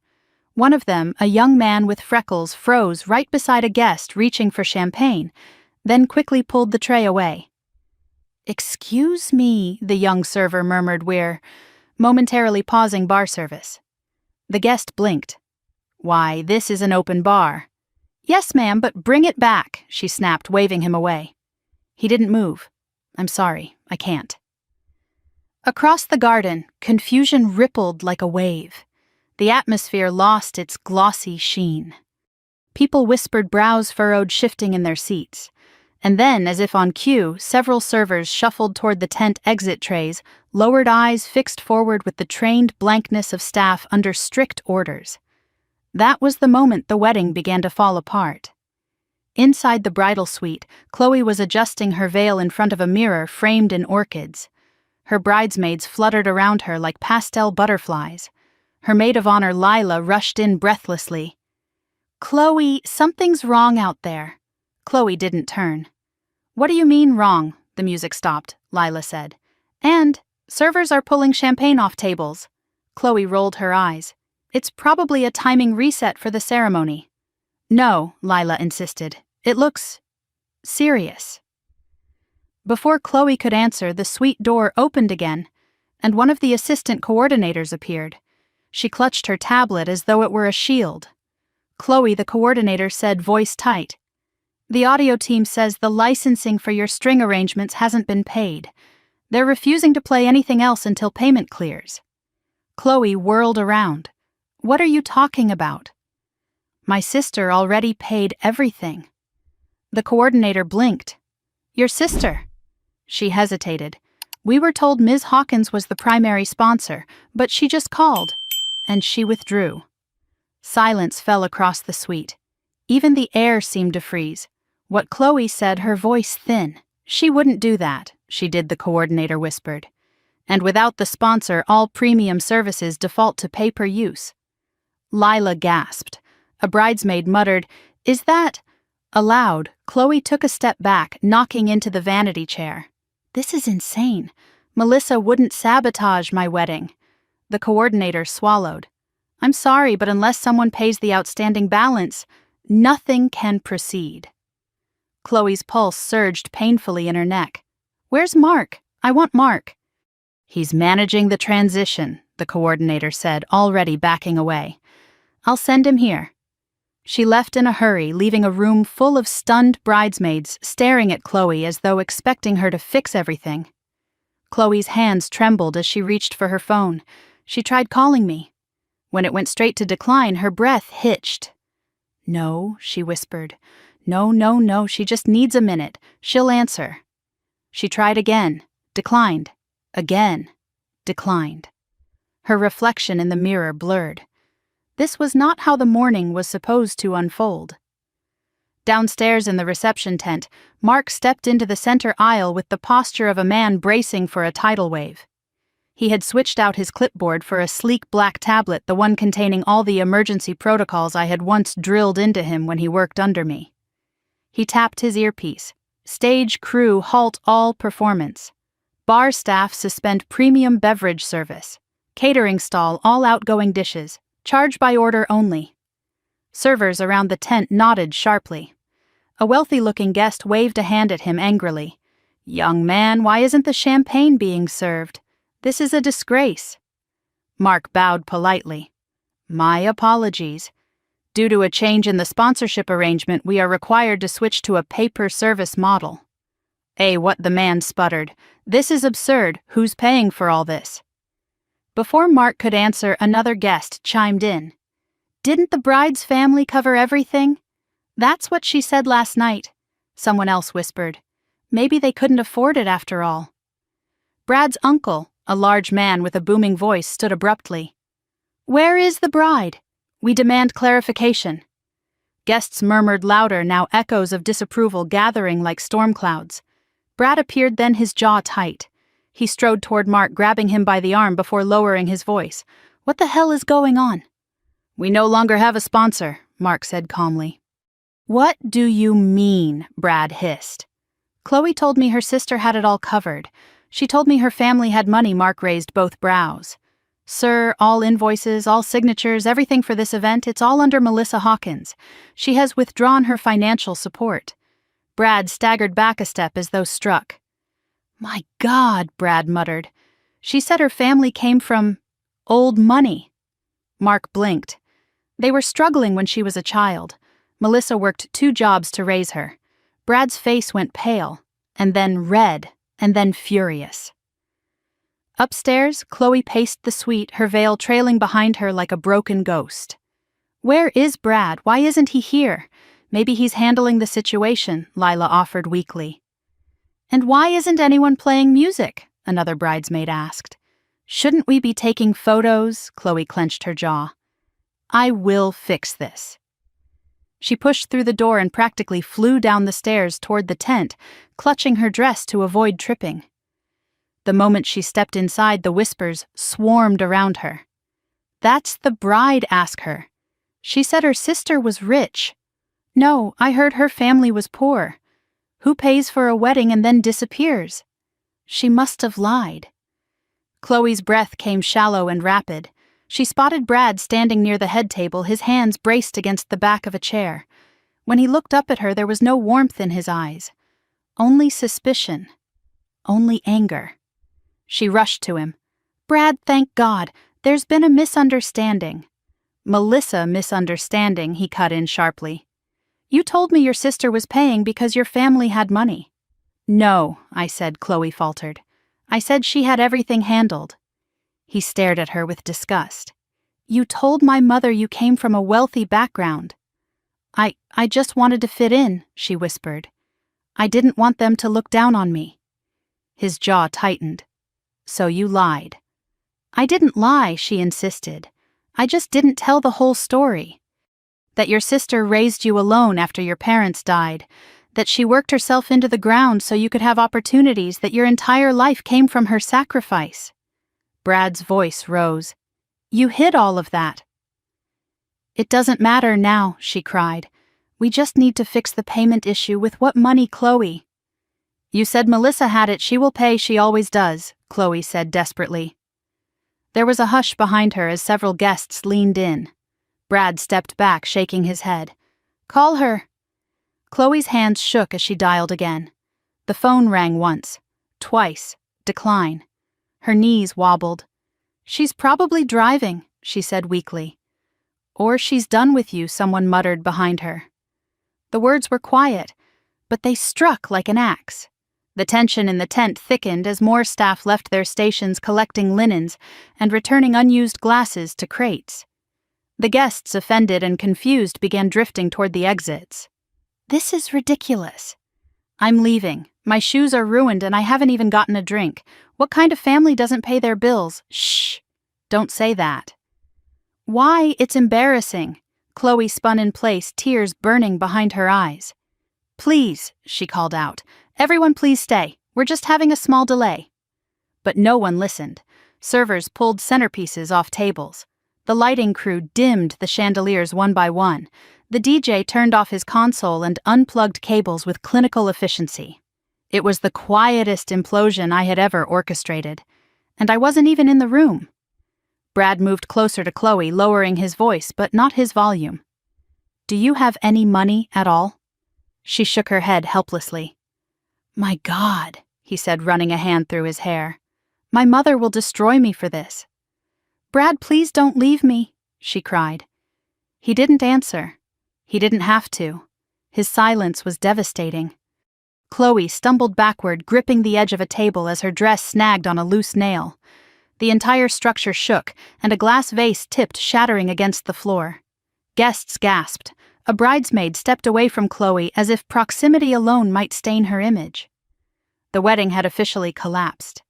One of them, a young man with freckles, froze right beside a guest reaching for champagne, then quickly pulled the tray away. "Excuse me," the young server murmured, "we're momentarily pausing bar service." The guest blinked. "Why, this is an open bar." "Yes, ma'am, but bring it back," she snapped, waving him away. He didn't move. "I'm sorry, I can't." Across the garden, confusion rippled like a wave. The atmosphere lost its glossy sheen. People whispered, brows furrowed, shifting in their seats. And then, as if on cue, several servers shuffled toward the tent exit trays, lowered eyes fixed forward with the trained blankness of staff under strict orders. That was the moment the wedding began to fall apart. Inside the bridal suite, Chloe was adjusting her veil in front of a mirror framed in orchids. Her bridesmaids fluttered around her like pastel butterflies. Her maid of honor, Lila, rushed in breathlessly. "Chloe, something's wrong out there." Chloe didn't turn. "What do you mean wrong?" The music stopped, Lila said. "And servers are pulling champagne off tables." Chloe rolled her eyes. "It's probably a timing reset for the ceremony." "No," Lila insisted. "It looks serious." Before Chloe could answer, the suite door opened again, and one of the assistant coordinators appeared. She clutched her tablet as though it were a shield. "Chloe," the coordinator said, voice tight. The audio team says the licensing for your string arrangements hasn't been paid. They're refusing to play anything else until payment clears. Chloe whirled around. What are you talking about? My sister already paid everything. The coordinator blinked. Your sister? She hesitated. We were told Ms. Hawkins was the primary sponsor, but she just called. And she withdrew. Silence fell across the suite. Even the air seemed to freeze. What Chloe said, her voice thin. She wouldn't do that, the coordinator whispered. And without the sponsor, all premium services default to pay-per-use. Lila gasped. A bridesmaid muttered, "Is that—" Aloud, Chloe took a step back, knocking into the vanity chair. This is insane. Melissa wouldn't sabotage my wedding. The coordinator swallowed. I'm sorry, but unless someone pays the outstanding balance, nothing can proceed. Chloe's pulse surged painfully in her neck. Where's Mark? I want Mark. He's managing the transition, the coordinator said, already backing away. I'll send him here. She left in a hurry, leaving a room full of stunned bridesmaids staring at Chloe as though expecting her to fix everything. Chloe's hands trembled as she reached for her phone. She tried calling me. When it went straight to decline, her breath hitched. No, she whispered. No, she just needs a minute. She'll answer. She tried again, declined. Again, declined. Her reflection in the mirror blurred. This was not how the morning was supposed to unfold. Downstairs in the reception tent, Mark stepped into the center aisle with the posture of a man bracing for a tidal wave. He had switched out his clipboard for a sleek black tablet, the one containing all the emergency protocols I had once drilled into him when he worked under me. He tapped his earpiece. Stage crew halt all performance. Bar staff suspend premium beverage service. Catering stall all outgoing dishes. Charge by order only. Servers around the tent nodded sharply. A wealthy-looking guest waved a hand at him angrily. Young man, why isn't the champagne being served? This is a disgrace. Mark bowed politely. My apologies. Due to a change in the sponsorship arrangement, we are required to switch to a pay-per-service model. What the man sputtered. This is absurd. Who's paying for all this? Before Mark could answer, another guest chimed in. Didn't the bride's family cover everything? That's what she said last night. Someone else whispered. Maybe they couldn't afford it after all. Brad's uncle, a large man with a booming voice, stood abruptly. Where is the bride? We demand clarification. Guests murmured louder, now echoes of disapproval gathering like storm clouds. Brad appeared then, his jaw tight. He strode toward Mark, grabbing him by the arm before lowering his voice. What the hell is going on? We no longer have a sponsor, Mark said calmly. What do you mean? Brad hissed. Chloe told me her sister had it all covered. She told me her family had money. Mark raised both brows. Sir, all invoices, all signatures, everything for this event, it's all under Melissa Hawkins. She has withdrawn her financial support. Brad staggered back a step as though struck. My God, Brad muttered. She said her family came from old money. Mark blinked. They were struggling when she was a child. Melissa worked 2 jobs to raise her. Brad's face went pale, and then red, and then furious. Upstairs, Chloe paced the suite, her veil trailing behind her like a broken ghost. Where is Brad? Why isn't he here? Maybe he's handling the situation, Lila offered weakly. And why isn't anyone playing music? Another bridesmaid asked. Shouldn't we be taking photos? Chloe clenched her jaw. I will fix this. She pushed through the door and practically flew down the stairs toward the tent, clutching her dress to avoid tripping. The moment she stepped inside, the whispers swarmed around her. That's the bride, ask her. She said her sister was rich. No, I heard her family was poor. Who pays for a wedding and then disappears? She must have lied. Chloe's breath came shallow and rapid. She spotted Brad standing near the head table, his hands braced against the back of a chair. When he looked up at her, there was no warmth in his eyes. Only suspicion. Only anger. She rushed to him. Brad, thank God. There's been a misunderstanding. Melissa misunderstanding, he cut in sharply. You told me your sister was paying because your family had money. No, I said, Chloe faltered. I said she had everything handled. He stared at her with disgust. You told my mother you came from a wealthy background. I just wanted to fit in, she whispered. I didn't want them to look down on me. His jaw tightened. So you lied. I didn't lie, she insisted. I just didn't tell the whole story. That your sister raised you alone after your parents died. That she worked herself into the ground so you could have opportunities, that your entire life came from her sacrifice. Brad's voice rose. You hid all of that. It doesn't matter now, she cried. We just need to fix the payment issue. With what money, Chloe? You said Melissa had it. She will pay. She always does, Chloe said desperately. There was a hush behind her as several guests leaned in. Brad stepped back, shaking his head. Call her. Chloe's hands shook as she dialed again. The phone rang once, twice, decline. Her knees wobbled. She's probably driving, she said weakly. Or she's done with you, someone muttered behind her. The words were quiet, but they struck like an axe. The tension in the tent thickened as more staff left their stations collecting linens and returning unused glasses to crates. The guests, offended and confused, began drifting toward the exits. This is ridiculous. I'm leaving. My shoes are ruined and I haven't even gotten a drink. What kind of family doesn't pay their bills? Shh. Don't say that. Why? It's embarrassing. Chloe spun in place, tears burning behind her eyes. Please, she called out. Everyone please stay. We're just having a small delay. But no one listened. Servers pulled centerpieces off tables. The lighting crew dimmed the chandeliers one by one. The DJ turned off his console and unplugged cables with clinical efficiency. It was the quietest implosion I had ever orchestrated. And I wasn't even in the room. Brad moved closer to Chloe, lowering his voice, but not his volume. Do you have any money at all? She shook her head helplessly. My God, he said, running a hand through his hair. My mother will destroy me for this. Brad, please don't leave me, she cried. He didn't answer. He didn't have to. His silence was devastating. Chloe stumbled backward, gripping the edge of a table as her dress snagged on a loose nail. The entire structure shook, and a glass vase tipped, shattering against the floor. Guests gasped. A bridesmaid stepped away from Chloe as if proximity alone might stain her image. The wedding had officially collapsed.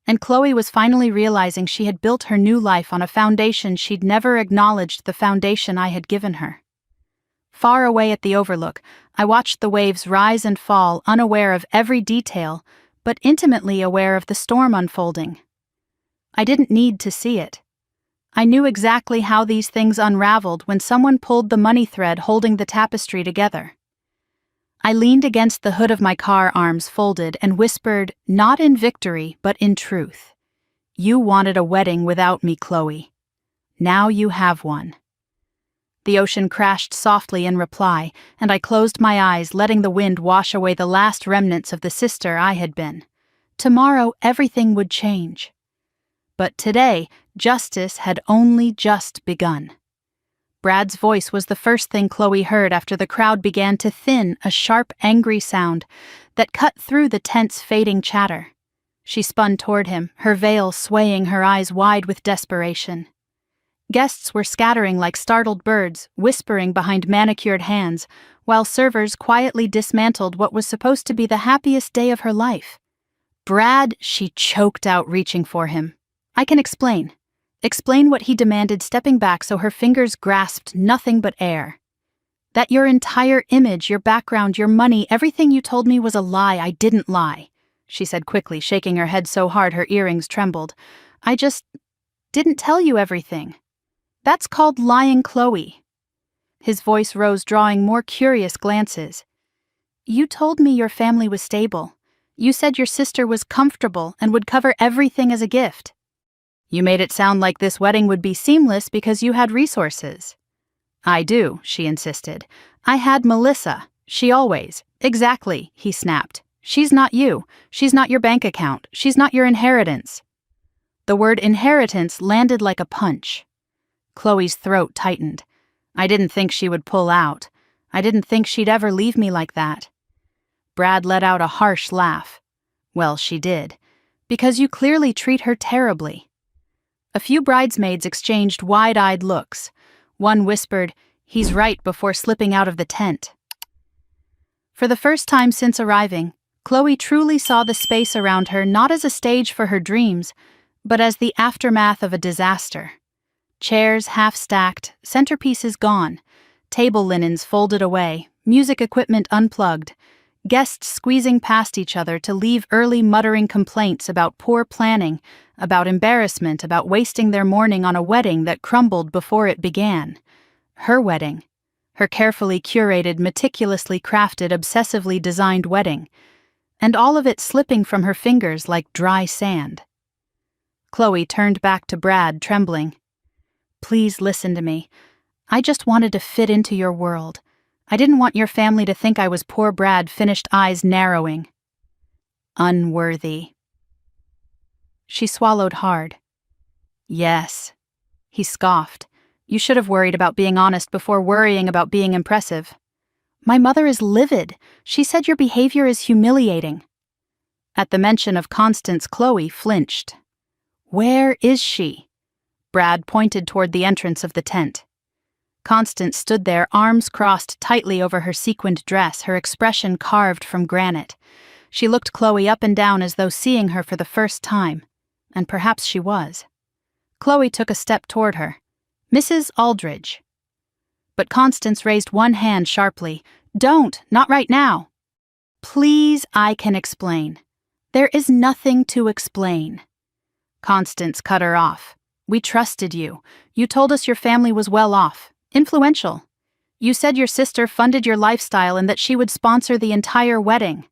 And Chloe was finally realizing she had built her new life on a foundation she'd never acknowledged, the foundation I had given her. Far away at the overlook, I watched the waves rise and fall, unaware of every detail, but intimately aware of the storm unfolding. I didn't need to see it. I knew exactly how these things unraveled when someone pulled the money thread holding the tapestry together. I leaned against the hood of my car, arms folded, and whispered, not in victory, but in truth. You wanted a wedding without me, Chloe. Now you have one. The ocean crashed softly in reply, and I closed my eyes, letting the wind wash away the last remnants of the sister I had been. Tomorrow, everything would change. But today, justice had only just begun. Brad's voice was the first thing Chloe heard after the crowd began to thin, a sharp, angry sound that cut through the tense, fading chatter. She spun toward him, her veil swaying, her eyes wide with desperation. Guests were scattering like startled birds, whispering behind manicured hands, while servers quietly dismantled what was supposed to be the happiest day of her life. Brad, she choked out, reaching for him. I can explain. Explain what he demanded, stepping back so her fingers grasped nothing but air. That your entire image, your background, your money, everything you told me was a lie. I didn't lie, she said quickly, shaking her head so hard her earrings trembled. I just didn't tell you everything. That's called lying, Chloe. His voice rose, drawing more curious glances. You told me your family was stable. You said your sister was comfortable and would cover everything as a gift. You made it sound like this wedding would be seamless because you had resources. I do, she insisted. I had Melissa. She always. Exactly, he snapped. She's not you. She's not your bank account. She's not your inheritance. The word inheritance landed like a punch. Chloe's throat tightened. I didn't think she would pull out. I didn't think she'd ever leave me like that." Brad let out a harsh laugh. "Well, she did. Because you clearly treat her terribly." A few bridesmaids exchanged wide-eyed looks. One whispered, "He's right," before slipping out of the tent. For the first time since arriving, Chloe truly saw the space around her not as a stage for her dreams, but as the aftermath of a disaster. Chairs half-stacked, centerpieces gone, table linens folded away, music equipment unplugged, guests squeezing past each other to leave early muttering complaints about poor planning, about embarrassment, about wasting their morning on a wedding that crumbled before it began. Her wedding. Her carefully curated, meticulously crafted, obsessively designed wedding. And all of it slipping from her fingers like dry sand. Chloe turned back to Brad, trembling. "Please listen to me. I just wanted to fit into your world. I didn't want your family to think I was poor." Brad finished, eyes narrowing. "Unworthy." She swallowed hard. "Yes," he scoffed. "You should have worried about being honest before worrying about being impressive." "My mother is livid. She said your behavior is humiliating." At the mention of Constance, Chloe flinched. "Where is she?" Brad pointed toward the entrance of the tent. Constance stood there, arms crossed tightly over her sequined dress, her expression carved from granite. She looked Chloe up and down as though seeing her for the first time, and perhaps she was. Chloe took a step toward her. "Mrs. Aldridge." But Constance raised one hand sharply. "Don't, not right now." "Please, I can explain." "There is nothing to explain." Constance cut her off. "We trusted you. You told us your family was well off, influential. You said your sister funded your lifestyle and that she would sponsor the entire wedding."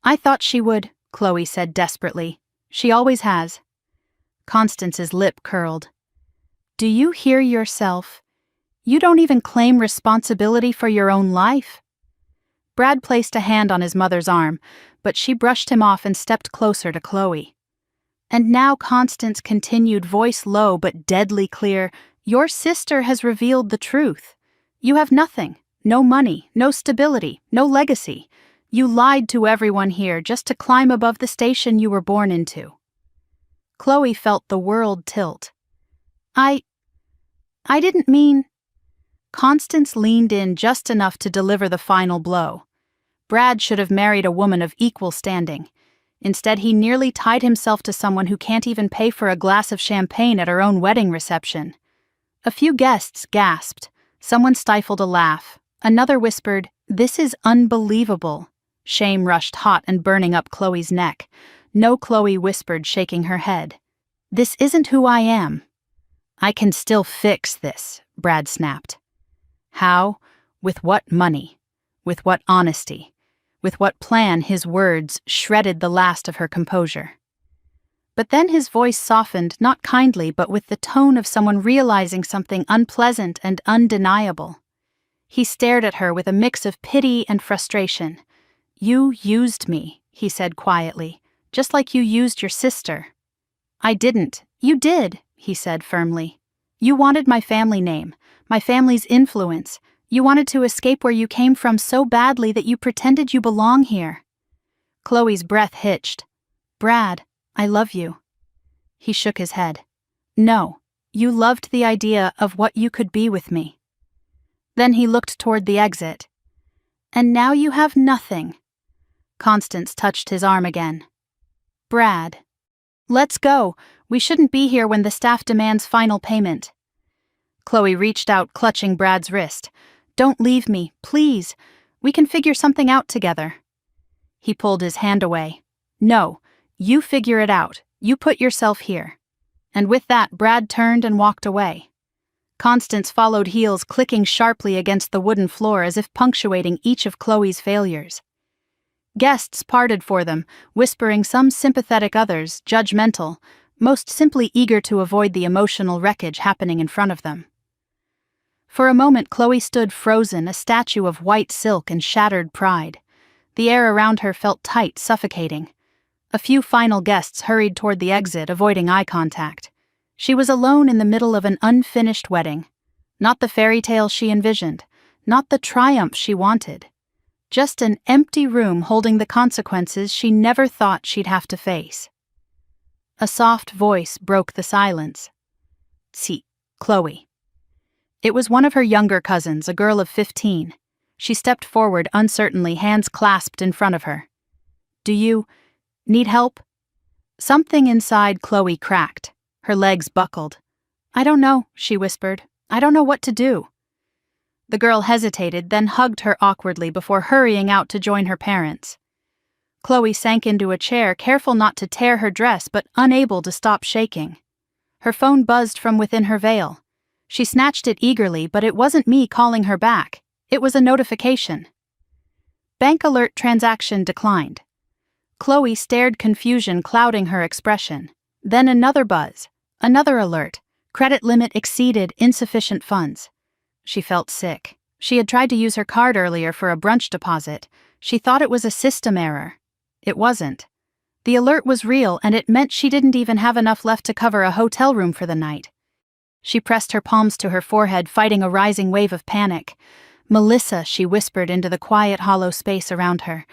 "I thought she would," Chloe said desperately. "She always has." Constance's lip curled. "Do you hear yourself? You don't even claim responsibility for your own life." Brad placed a hand on his mother's arm, but she brushed him off and stepped closer to Chloe. "And now," Constance continued, voice low but deadly clear, "your sister has revealed the truth. You have nothing, no money, no stability, no legacy. You lied to everyone here just to climb above the station you were born into." Chloe felt the world tilt. I didn't mean..." Constance leaned in just enough to deliver the final blow. Brad should have married a woman of equal standing. Instead, he nearly tied himself to someone who can't even pay for a glass of champagne at her own wedding reception. A few guests gasped. Someone stifled a laugh. Another whispered, "This is unbelievable." Shame rushed hot and burning up Chloe's neck. "No," Chloe whispered, shaking her head. "This isn't who I am." "I can still fix this," Brad snapped. How? With what money? With what honesty? With what plan? His words shredded the last of her composure. But then his voice softened, not kindly, but with the tone of someone realizing something unpleasant and undeniable. He stared at her with a mix of pity and frustration. "You used me," he said quietly, "just like you used your sister." "I didn't." "You did," he said firmly. "You wanted my family name, my family's influence. You wanted to escape where you came from so badly that you pretended you belong here." Chloe's breath hitched. "Brad, I love you." He shook his head. "No, you loved the idea of what you could be with me." Then he looked toward the exit. "And now you have nothing." Constance touched his arm again. "Brad, let's go. We shouldn't be here when the staff demands final payment." Chloe reached out, clutching Brad's wrist. "Don't leave me, please. We can figure something out together." He pulled his hand away. "No, you figure it out. You put yourself here." And with that, Brad turned and walked away. Constance followed, heels clicking sharply against the wooden floor as if punctuating each of Chloe's failures. Guests parted for them, whispering, some sympathetic, others judgmental, most simply eager to avoid the emotional wreckage happening in front of them. For a moment, Chloe stood frozen, a statue of white silk and shattered pride. The air around her felt tight, suffocating. A few final guests hurried toward the exit, avoiding eye contact. She was alone in the middle of an unfinished wedding. Not the fairy tale she envisioned, not the triumph she wanted. Just an empty room holding the consequences she never thought she'd have to face. A soft voice broke the silence. "Si, Chloe." It was one of her younger cousins, a girl of 15. She stepped forward uncertainly, hands clasped in front of her. "Do you need help?" Something inside Chloe cracked. Her legs buckled. "I don't know," she whispered. "I don't know what to do." The girl hesitated, then hugged her awkwardly before hurrying out to join her parents. Chloe sank into a chair, careful not to tear her dress but unable to stop shaking. Her phone buzzed from within her veil. She snatched it eagerly, but it wasn't me calling her back. It was a notification. Bank alert transaction declined. Chloe stared, confusion clouding her expression. Then another buzz, another alert. Credit limit exceeded, insufficient funds. She felt sick. She had tried to use her card earlier for a brunch deposit. She thought it was a system error. It wasn't. The alert was real, and it meant she didn't even have enough left to cover a hotel room for the night. She pressed her palms to her forehead, fighting a rising wave of panic. "Melissa," she whispered into the quiet, hollow space around her.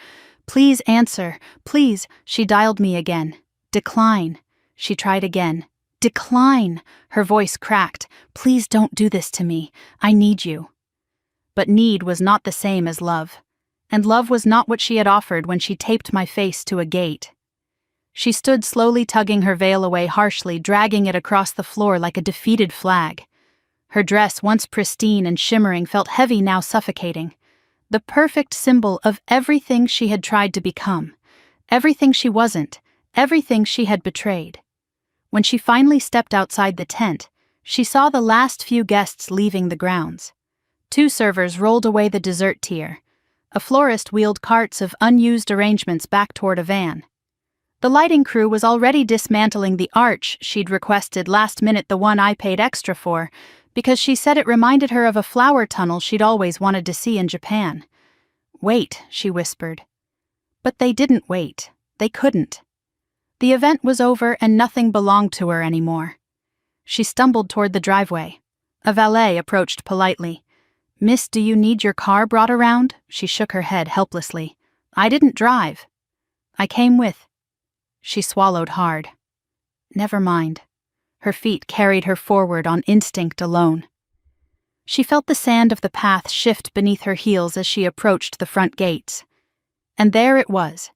"Please answer. Please." She dialed me again. "Decline." She tried again. "Decline." Her voice cracked. "Please don't do this to me. I need you." But need was not the same as love. And love was not what she had offered when she taped my face to a gate. She stood slowly, tugging her veil away harshly, dragging it across the floor like a defeated flag. Her dress, once pristine and shimmering, felt heavy, now suffocating. The perfect symbol of everything she had tried to become. Everything she wasn't. Everything she had betrayed. When she finally stepped outside the tent, she saw the last few guests leaving the grounds. 2 servers rolled away the dessert tier. A florist wheeled carts of unused arrangements back toward a van. The lighting crew was already dismantling the arch she'd requested last minute, the one I paid extra for, because she said it reminded her of a flower tunnel she'd always wanted to see in Japan. "Wait," she whispered. But they didn't wait. They couldn't. The event was over and nothing belonged to her anymore. She stumbled toward the driveway. A valet approached politely. "Miss, do you need your car brought around?" She shook her head helplessly. "I didn't drive." "I came with." She swallowed hard. Never mind. Her feet carried her forward on instinct alone. She felt the sand of the path shift beneath her heels as she approached the front gates. And there it was.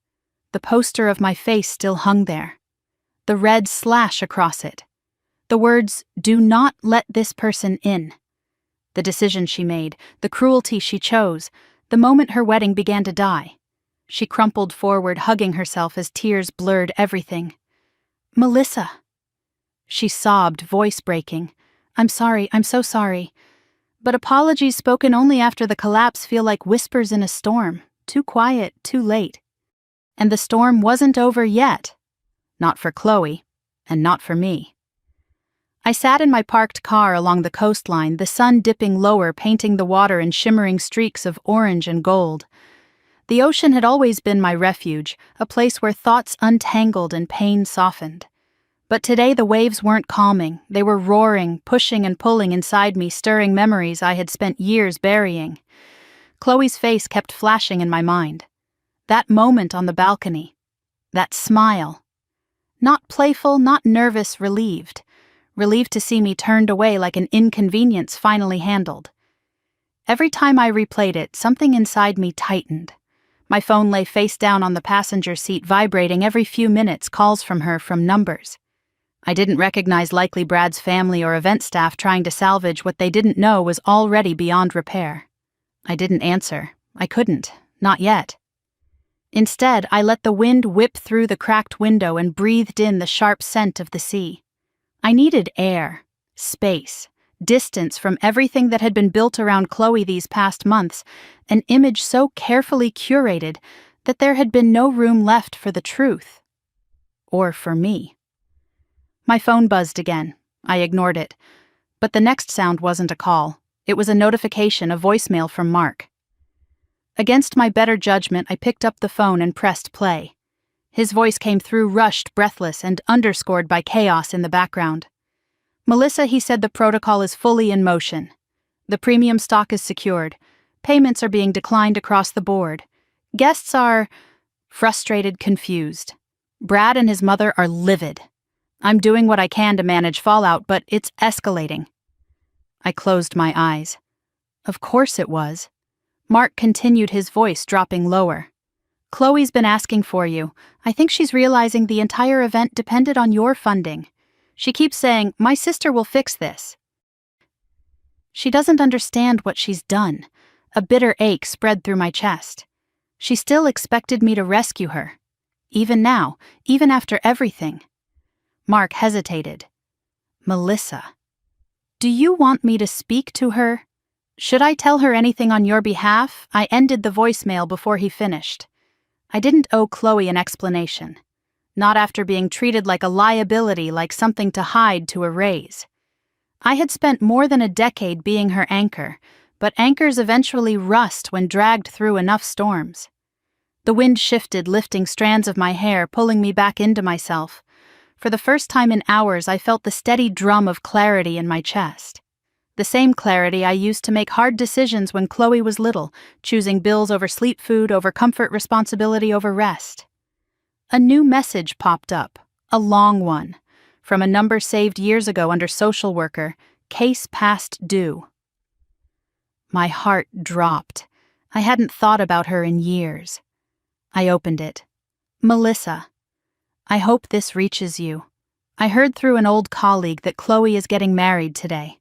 The poster of my face still hung there. The red slash across it. The words, "Do not let this person in." The decision she made, the cruelty she chose, the moment her wedding began to die. She crumpled forward, hugging herself as tears blurred everything. "Melissa." She sobbed, voice breaking. "I'm sorry, I'm so sorry. But apologies spoken only after the collapse feel like whispers in a storm. Too quiet, too late. And the storm wasn't over yet. Not for Chloe, and not for me." I sat in my parked car along the coastline, the sun dipping lower, painting the water in shimmering streaks of orange and gold. The ocean had always been my refuge, a place where thoughts untangled and pain softened. But today the waves weren't calming. They were roaring, pushing and pulling inside me, stirring memories I had spent years burying. Chloe's face kept flashing in my mind. That moment on the balcony. That smile. Not playful, not nervous, relieved. Relieved to see me turned away like an inconvenience finally handled. Every time I replayed it, something inside me tightened. My phone lay face down on the passenger seat, vibrating every few minutes, calls from her from numbers. I didn't recognize likely Brad's family or event staff trying to salvage what they didn't know was already beyond repair. I didn't answer. I couldn't. Not yet. Instead, I let the wind whip through the cracked window and breathed in the sharp scent of the sea. I needed air, space, distance from everything that had been built around Chloe these past months, an image so carefully curated that there had been no room left for the truth. Or for me. My phone buzzed again. I ignored it. But the next sound wasn't a call. It was a notification, a voicemail from Mark. Against my better judgment, I picked up the phone and pressed play. His voice came through, rushed, breathless, and underscored by chaos in the background. "Melissa," he said, "the protocol is fully in motion. The premium stock is secured. Payments are being declined across the board. Guests are frustrated, confused. Brad and his mother are livid. I'm doing what I can to manage fallout, but it's escalating. I closed my eyes. Of course it was. Mark continued, his voice dropping lower. Chloe's been asking for you. I think she's realizing the entire event depended on your funding. She keeps saying, my sister will fix this. She doesn't understand what she's done. A bitter ache spread through my chest. She still expected me to rescue her. Even now, even after everything. Mark hesitated. Melissa. Do you want me to speak to her? Should I tell her anything on your behalf? I ended the voicemail before he finished. I didn't owe Chloe an explanation. Not after being treated like a liability, like something to hide, to erase. I had spent more than a decade being her anchor, but anchors eventually rust when dragged through enough storms. The wind shifted, lifting strands of my hair, pulling me back into myself. For the first time in hours, I felt the steady drum of clarity in my chest. The same clarity I used to make hard decisions when Chloe was little, choosing bills over sleep, food over comfort, responsibility over rest. A new message popped up, a long one, from a number saved years ago under social worker, case past due. My heart dropped. I hadn't thought about her in years. I opened it. Melissa, I hope this reaches you. I heard through an old colleague that Chloe is getting married today.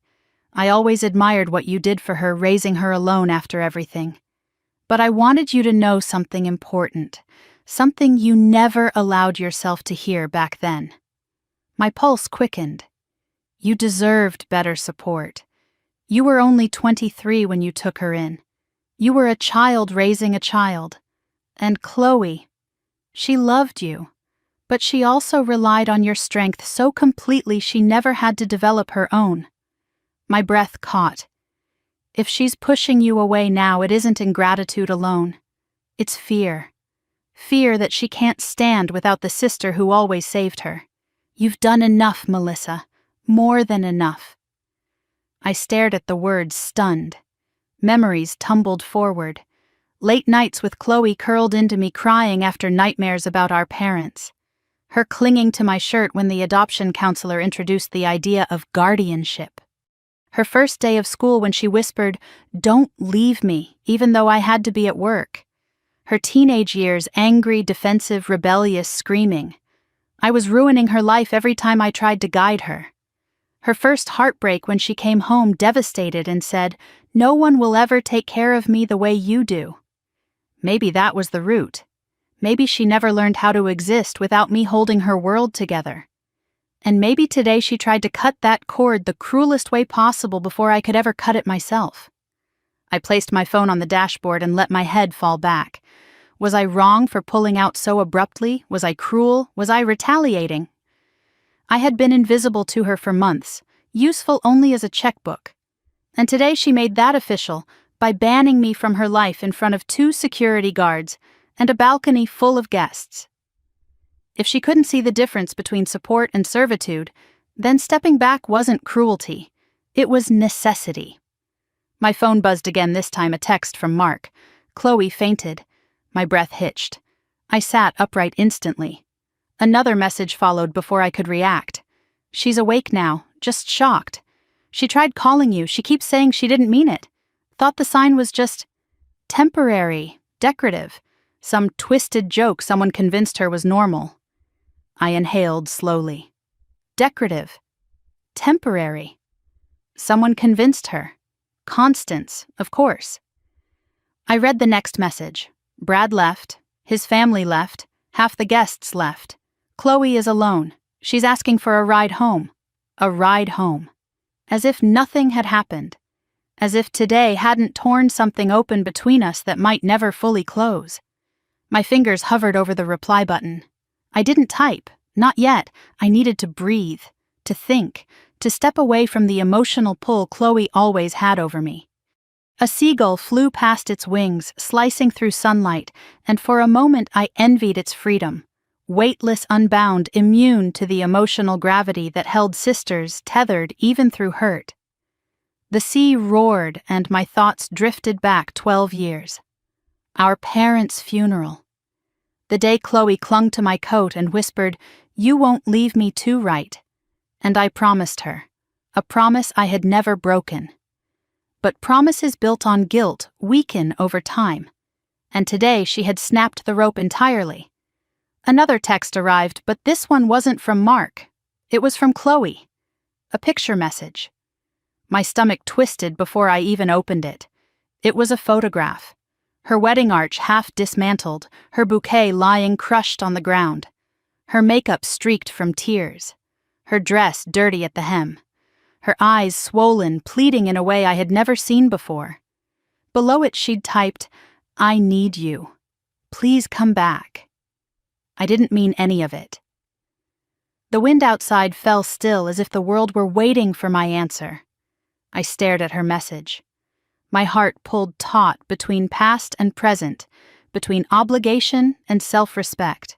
I always admired what you did for her, raising her alone after everything. But I wanted you to know something important, something you never allowed yourself to hear back then. My pulse quickened. You deserved better support. You were only 23 when you took her in. You were a child raising a child. And Chloe, she loved you, but she also relied on your strength so completely she never had to develop her own. My breath caught. If she's pushing you away now, it isn't ingratitude alone. It's fear. Fear that she can't stand without the sister who always saved her. You've done enough, Melissa. More than enough. I stared at the words, stunned. Memories tumbled forward. Late nights with Chloe curled into me, crying after nightmares about our parents. Her clinging to my shirt when the adoption counselor introduced the idea of guardianship. Her first day of school when she whispered, "Don't leave me," even though I had to be at work. Her teenage years, angry, defensive, rebellious, screaming. I was ruining her life every time I tried to guide her. Her first heartbreak when she came home devastated and said, "No one will ever take care of me the way you do." Maybe that was the root. Maybe she never learned how to exist without me holding her world together. And maybe today she tried to cut that cord the cruelest way possible before I could ever cut it myself. I placed my phone on the dashboard and let my head fall back. Was I wrong for pulling out so abruptly? Was I cruel? Was I retaliating? I had been invisible to her for months, useful only as a checkbook. And today she made that official by banning me from her life in front of 2 security guards and a balcony full of guests. If she couldn't see the difference between support and servitude, then stepping back wasn't cruelty. It was necessity. My phone buzzed again, this time a text from Mark. Chloe fainted. My breath hitched. I sat upright instantly. Another message followed before I could react. She's awake now, just shocked. She tried calling you. She keeps saying she didn't mean it. Thought the sign was just temporary, decorative. Some twisted joke someone convinced her was normal. I inhaled slowly. Decorative. Temporary. Someone convinced her. Constance, of course. I read the next message. Brad left. His family left. Half the guests left. Chloe is alone. She's asking for a ride home. A ride home. As if nothing had happened. As if today hadn't torn something open between us that might never fully close. My fingers hovered over the reply button. I didn't type. Not yet. I needed to breathe, to think, to step away from the emotional pull Chloe always had over me. A seagull flew past its wings, slicing through sunlight, and for a moment I envied its freedom. Weightless, unbound, immune to the emotional gravity that held sisters tethered even through hurt. The sea roared and my thoughts drifted back 12 years. Our parents' funeral. The day Chloe clung to my coat and whispered, "You won't leave me too, right?" And I promised her, a promise I had never broken. But promises built on guilt weaken over time, and today she had snapped the rope entirely. Another text arrived, but this one wasn't from Mark. It was from Chloe. A picture message. My stomach twisted before I even opened it. It was a photograph. Her wedding arch half dismantled, her bouquet lying crushed on the ground. Her makeup streaked from tears. Her dress dirty at the hem. Her eyes swollen, pleading in a way I had never seen before. Below it she'd typed, "I need you. Please come back." I didn't mean any of it. The wind outside fell still as if the world were waiting for my answer. I stared at her message. My heart pulled taut between past and present, between obligation and self-respect.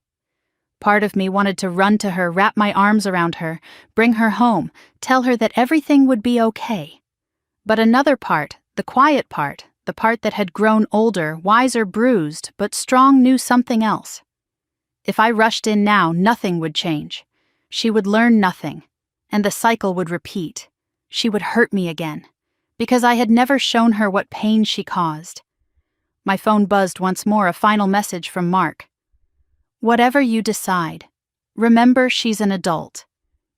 Part of me wanted to run to her, wrap my arms around her, bring her home, tell her that everything would be okay. But another part, the quiet part, the part that had grown older, wiser, bruised, but strong, knew something else. If I rushed in now, nothing would change. She would learn nothing, and the cycle would repeat. She would hurt me again, because I had never shown her what pain she caused. My phone buzzed once more, a final message from Mark. "Whatever you decide, remember she's an adult.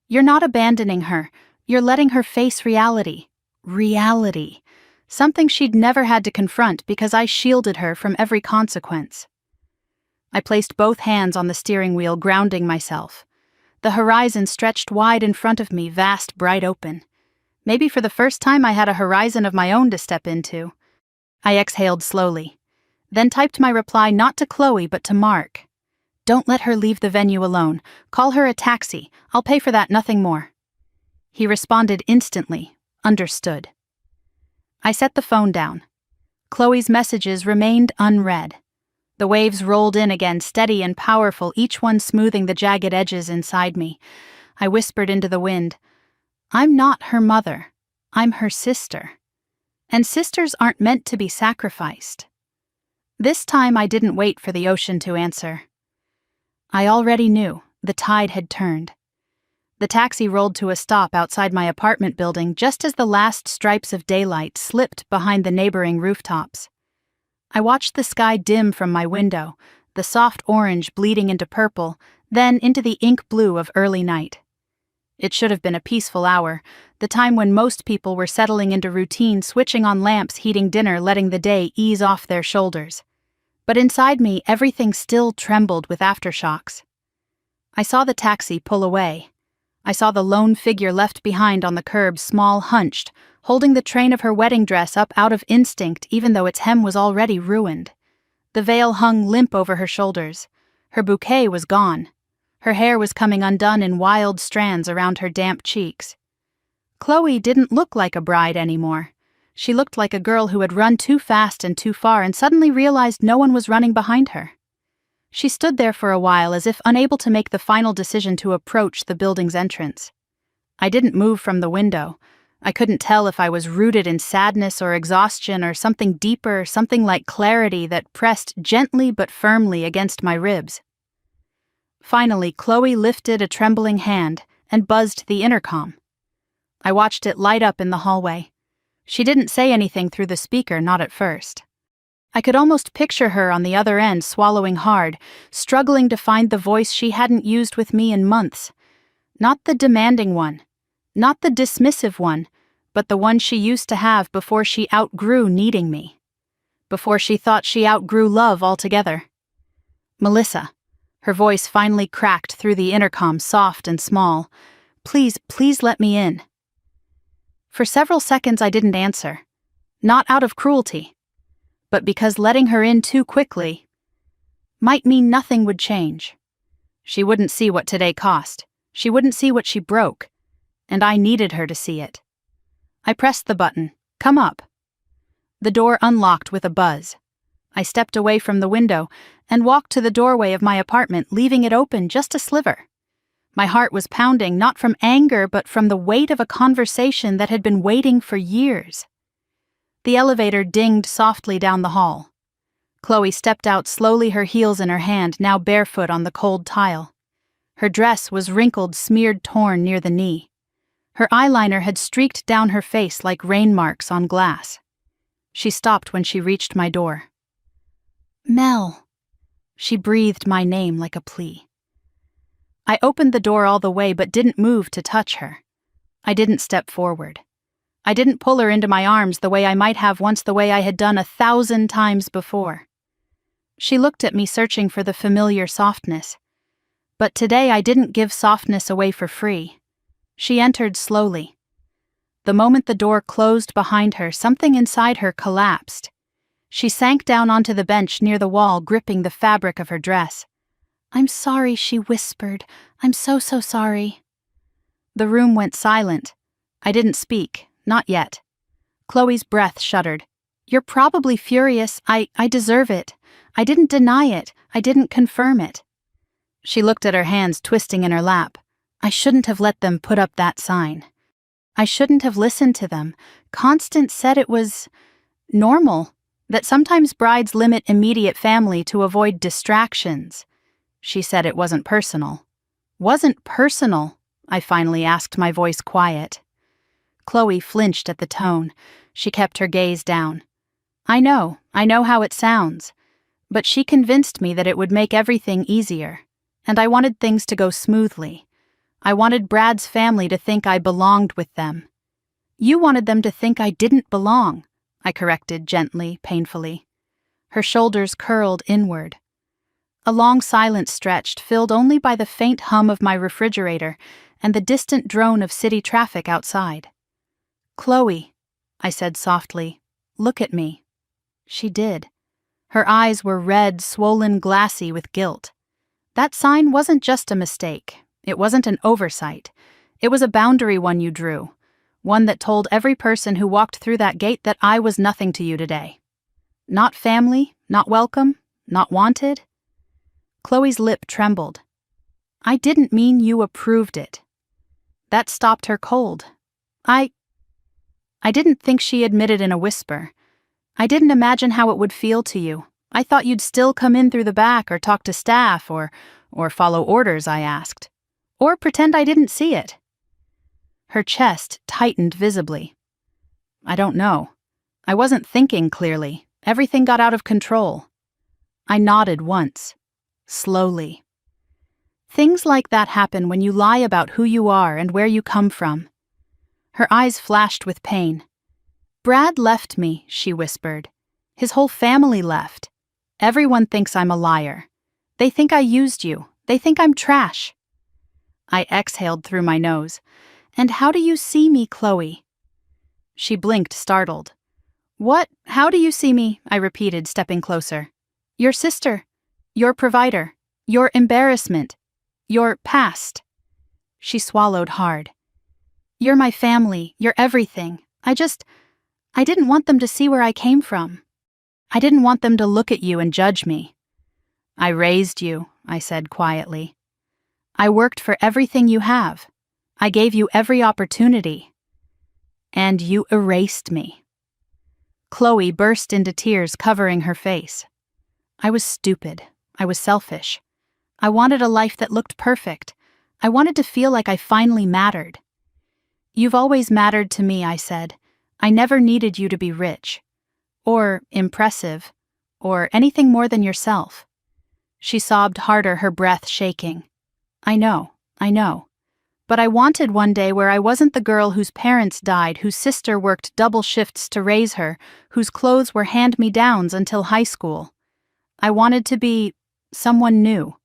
You're not abandoning her, you're letting her face reality. Reality. Something she'd never had to confront because I shielded her from every consequence." I placed both hands on the steering wheel, grounding myself. The horizon stretched wide in front of me, vast, bright open. Maybe for the first time I had a horizon of my own to step into. I exhaled slowly, then typed my reply not to Chloe but to Mark. "Don't let her leave the venue alone. Call her a taxi. I'll pay for that, nothing more." He responded instantly, understood. I set the phone down. Chloe's messages remained unread. The waves rolled in again, steady and powerful, each one smoothing the jagged edges inside me. I whispered into the wind, "I'm not her mother. I'm her sister. And sisters aren't meant to be sacrificed." This time I didn't wait for the ocean to answer. I already knew. The tide had turned. The taxi rolled to a stop outside my apartment building just as the last stripes of daylight slipped behind the neighboring rooftops. I watched the sky dim from my window, the soft orange bleeding into purple, then into the ink blue of early night. It should have been a peaceful hour, the time when most people were settling into routine, switching on lamps, heating dinner, letting the day ease off their shoulders. But inside me, everything still trembled with aftershocks. I saw the taxi pull away. I saw the lone figure left behind on the curb, small, hunched, holding the train of her wedding dress up out of instinct even though its hem was already ruined. The veil hung limp over her shoulders. Her bouquet was gone. Her hair was coming undone in wild strands around her damp cheeks. Chloe didn't look like a bride anymore. She looked like a girl who had run too fast and too far and suddenly realized no one was running behind her. She stood there for a while as if unable to make the final decision to approach the building's entrance. I didn't move from the window. I couldn't tell if I was rooted in sadness or exhaustion or something deeper, something like clarity that pressed gently but firmly against my ribs. Finally, Chloe lifted a trembling hand and buzzed the intercom. I watched it light up in the hallway. She didn't say anything through the speaker, not at first. I could almost picture her on the other end, swallowing hard, struggling to find the voice she hadn't used with me in months. Not the demanding one, not the dismissive one, but the one she used to have before she outgrew needing me. Before she thought she outgrew love altogether. "Melissa." Her voice finally cracked through the intercom, soft and small. Please let me in." For several seconds I didn't answer. Not out of cruelty, but because letting her in too quickly might mean nothing would change. She wouldn't see what today cost. She wouldn't see what she broke. And I needed her to see it. I pressed the button. "Come up." The door unlocked with a buzz. I stepped away from the window and walked to the doorway of my apartment, leaving it open just a sliver. My heart was pounding, not from anger, but from the weight of a conversation that had been waiting for years. The elevator dinged softly down the hall. Chloe stepped out slowly, her heels in her hand, now barefoot on the cold tile. Her dress was wrinkled, smeared, torn near the knee. Her eyeliner had streaked down her face like rain marks on glass. She stopped when she reached my door. "Mel." She breathed my name like a plea. I opened the door all the way but didn't move to touch her. I didn't step forward. I didn't pull her into my arms the way I might have once, the way I had done 1,000 times before. She looked at me, searching for the familiar softness. But today I didn't give softness away for free. She entered slowly. The moment the door closed behind her, something inside her collapsed. She sank down onto the bench near the wall, gripping the fabric of her dress. "I'm sorry," she whispered. "I'm so sorry." The room went silent. I didn't speak, not yet. Chloe's breath shuddered. "You're probably furious. I deserve it. I didn't deny it. I didn't confirm it." She looked at her hands twisting in her lap. "I shouldn't have let them put up that sign. I shouldn't have listened to them. Constance said it was normal, that sometimes brides limit immediate family to avoid distractions. She said it wasn't personal." "Wasn't personal?" I finally asked, my voice quiet. Chloe flinched at the tone. She kept her gaze down. I know how it sounds. But she convinced me that it would make everything easier. And I wanted things to go smoothly. I wanted Brad's family to think I belonged with them. "You wanted them to think I didn't belong," I corrected gently, painfully. Her shoulders curled inward. A long silence stretched, filled only by the faint hum of my refrigerator and the distant drone of city traffic outside. "Chloe," I said softly, "look at me." She did. Her eyes were red, swollen, glassy with guilt. That sign wasn't just a mistake. It wasn't an oversight. It was a boundary one you drew. One that told every person who walked through that gate that I was nothing to you today. Not family, not welcome, not wanted. Chloe's lip trembled. "I didn't mean you approved it." That stopped her cold. I didn't think," she admitted in a whisper. "I didn't imagine how it would feel to you. I thought you'd still come in through the back or talk to staff or follow orders," I asked. "Or pretend I didn't see it." Her chest tightened visibly. "I don't know. I wasn't thinking clearly. Everything got out of control." I nodded once, slowly. Things like that happen when you lie about who you are and where you come from. Her eyes flashed with pain. "Brad left me," she whispered. "His whole family left. Everyone thinks I'm a liar. They think I used you. They think I'm trash." I exhaled through my nose. "And how do you see me, Chloe?" She blinked, startled. "What? How do you see me?" I repeated, stepping closer. "Your sister. Your provider. Your embarrassment. Your past." She swallowed hard. "You're my family. You're everything. I didn't want them to see where I came from. I didn't want them to look at you and judge me." "I raised you," I said quietly. "I worked for everything you have. I gave you every opportunity. And you erased me." Chloe burst into tears, covering her face. "I was stupid. I was selfish. I wanted a life that looked perfect. I wanted to feel like I finally mattered." "You've always mattered to me," I said. "I never needed you to be rich. Or impressive. Or anything more than yourself." She sobbed harder, her breath shaking. I know. But I wanted one day where I wasn't the girl whose parents died, whose sister worked double shifts to raise her, whose clothes were hand-me-downs until high school. I wanted to be someone new."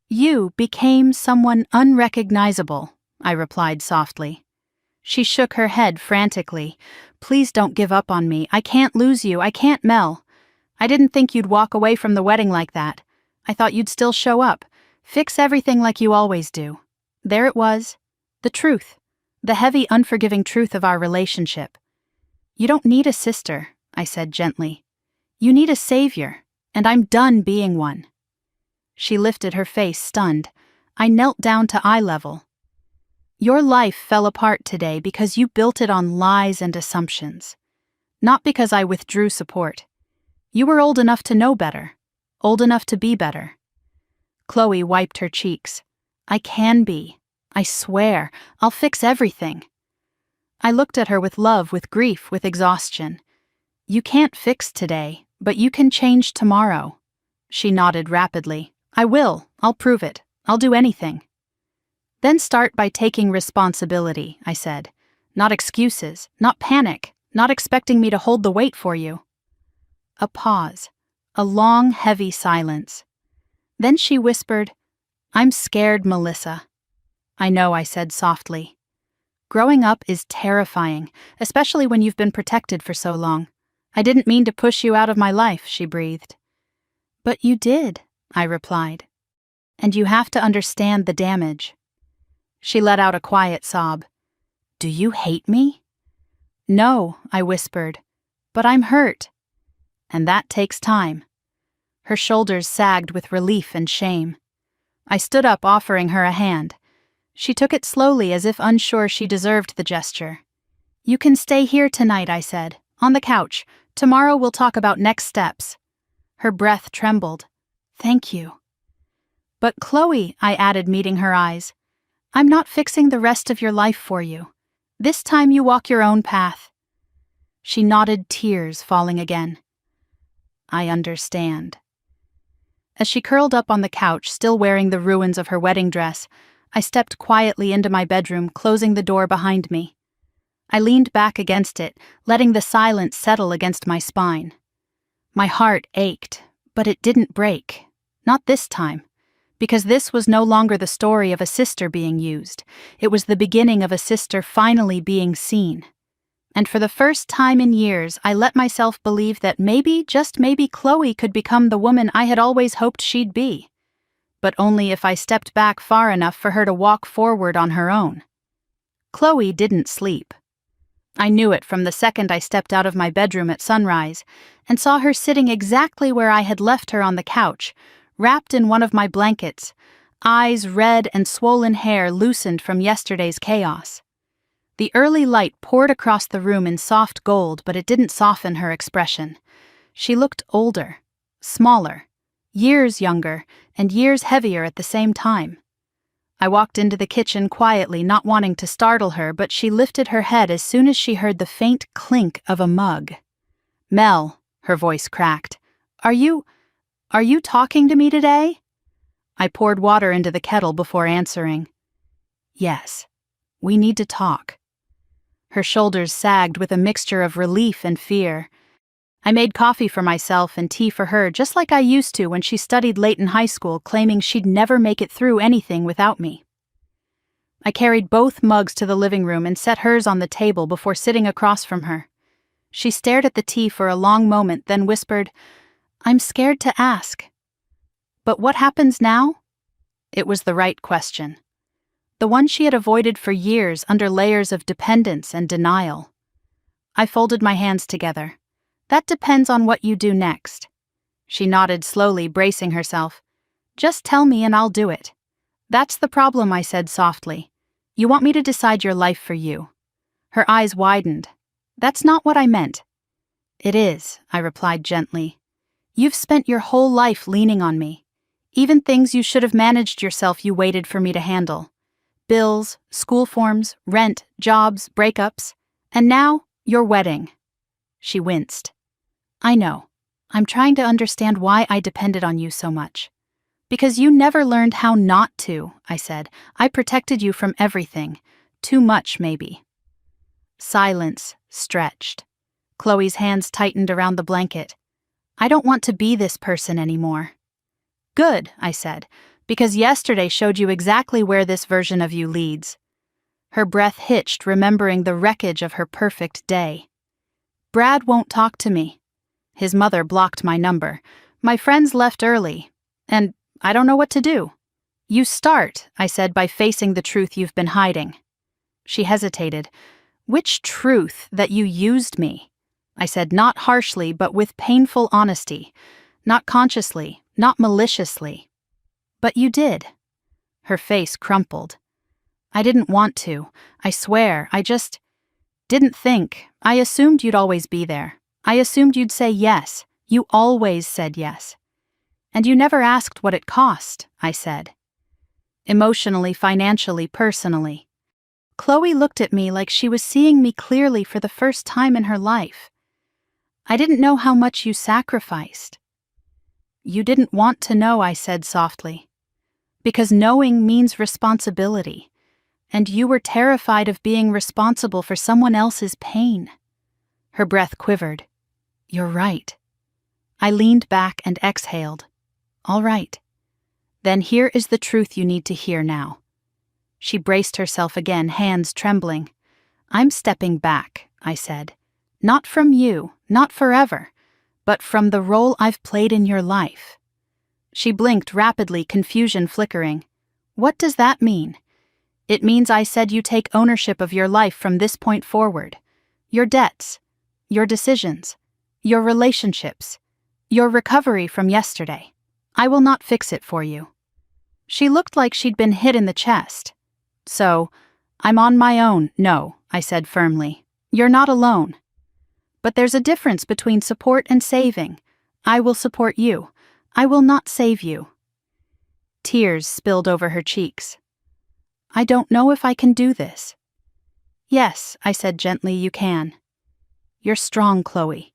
"You became someone unrecognizable," I replied softly. She shook her head frantically. "Please don't give up on me. I can't lose you. I can't, Mel. I didn't think you'd walk away from the wedding like that. I thought you'd still show up, fix everything like you always do." There it was. The truth. The heavy, unforgiving truth of our relationship. "You don't need a sister," I said gently. "You need a savior, and I'm done being one." She lifted her face, stunned. I knelt down to eye level. Your life fell apart today because you built it on lies and assumptions. Not because I withdrew support. You were old enough to know better. Old enough to be better. Chloe wiped her cheeks. I can be. I swear. I'll fix everything. I looked at her with love, with grief, with exhaustion. You can't fix today, but you can change tomorrow. She nodded rapidly. I will. I'll prove it. I'll do anything. Then start by taking responsibility, I said. Not excuses, not panic, not expecting me to hold the weight for you. A pause. A long, heavy silence. Then she whispered, I'm scared, Melissa. I know, I said softly. Growing up is terrifying, especially when you've been protected for so long. I didn't mean to push you out of my life, she breathed. But you did, I replied. And you have to understand the damage. She let out a quiet sob. Do you hate me? No, I whispered, but I'm hurt. And that takes time. Her shoulders sagged with relief and shame. I stood up, offering her a hand. She took it slowly, as if unsure she deserved the gesture. You can stay here tonight, I said, on the couch. Tomorrow we'll talk about next steps. Her breath trembled. Thank you. But Chloe, I added, meeting her eyes, I'm not fixing the rest of your life for you. This time you walk your own path. She nodded, tears falling again. I understand. As she curled up on the couch, still wearing the ruins of her wedding dress, I stepped quietly into my bedroom, closing the door behind me. I leaned back against it, letting the silence settle against my spine. My heart ached, but it didn't break. Not this time. Because this was no longer the story of a sister being used. It was the beginning of a sister finally being seen. And for the first time in years, I let myself believe that maybe, just maybe, Chloe could become the woman I had always hoped she'd be. But only if I stepped back far enough for her to walk forward on her own. Chloe didn't sleep. I knew it from the second I stepped out of my bedroom at sunrise and saw her sitting exactly where I had left her on the couch, wrapped in one of my blankets, eyes red and swollen hair loosened from yesterday's chaos. The early light poured across the room in soft gold, but it didn't soften her expression. She looked older, smaller, years younger, and years heavier at the same time. I walked into the kitchen quietly, not wanting to startle her, but she lifted her head as soon as she heard the faint clink of a mug. Mel, her voice cracked, Are you talking to me today? I poured water into the kettle before answering. Yes, we need to talk. Her shoulders sagged with a mixture of relief and fear. I made coffee for myself and tea for her, just like I used to when she studied late in high school, claiming she'd never make it through anything without me. I carried both mugs to the living room and set hers on the table before sitting across from her. She stared at the tea for a long moment, then whispered, I'm scared to ask. But what happens now? It was the right question. The one she had avoided for years under layers of dependence and denial. I folded my hands together. That depends on what you do next. She nodded slowly, bracing herself. Just tell me and I'll do it. That's the problem, I said softly. You want me to decide your life for you. Her eyes widened. That's not what I meant. It is, I replied gently. You've spent your whole life leaning on me. Even things you should have managed yourself, you waited for me to handle. Bills, school forms, rent, jobs, breakups. And now, your wedding. She winced. I know. I'm trying to understand why I depended on you so much. Because you never learned how not to, I said. I protected you from everything. Too much, maybe. Silence stretched. Chloe's hands tightened around the blanket. I don't want to be this person anymore. Good, I said, because yesterday showed you exactly where this version of you leads. Her breath hitched, remembering the wreckage of her perfect day. Brad won't talk to me. His mother blocked my number. My friends left early. And I don't know what to do. You start, I said, by facing the truth you've been hiding. She hesitated. Which truth? That you used me? I said, not harshly, but with painful honesty. Not consciously, not maliciously. But you did. Her face crumpled. I didn't want to. I swear, I just didn't think. I assumed you'd always be there. I assumed you'd say yes. You always said yes. And you never asked what it cost, I said. Emotionally, financially, personally. Chloe looked at me like she was seeing me clearly for the first time in her life. I didn't know how much you sacrificed. You didn't want to know, I said softly. Because knowing means responsibility. And you were terrified of being responsible for someone else's pain. Her breath quivered. You're right. I leaned back and exhaled. All right. Then here is the truth you need to hear now. She braced herself again, hands trembling. I'm stepping back, I said. Not from you, not forever, but from the role I've played in your life. She blinked rapidly, confusion flickering. What does that mean? It means I said you take ownership of your life from this point forward. Your debts, your decisions, your relationships, your recovery from yesterday. I will not fix it for you. She looked like she'd been hit in the chest. So, I'm on my own. No, I said firmly. You're not alone. But there's a difference between support and saving. I will support you. I will not save you. Tears spilled over her cheeks. I don't know if I can do this. Yes, I said gently, you can. You're strong, Chloe.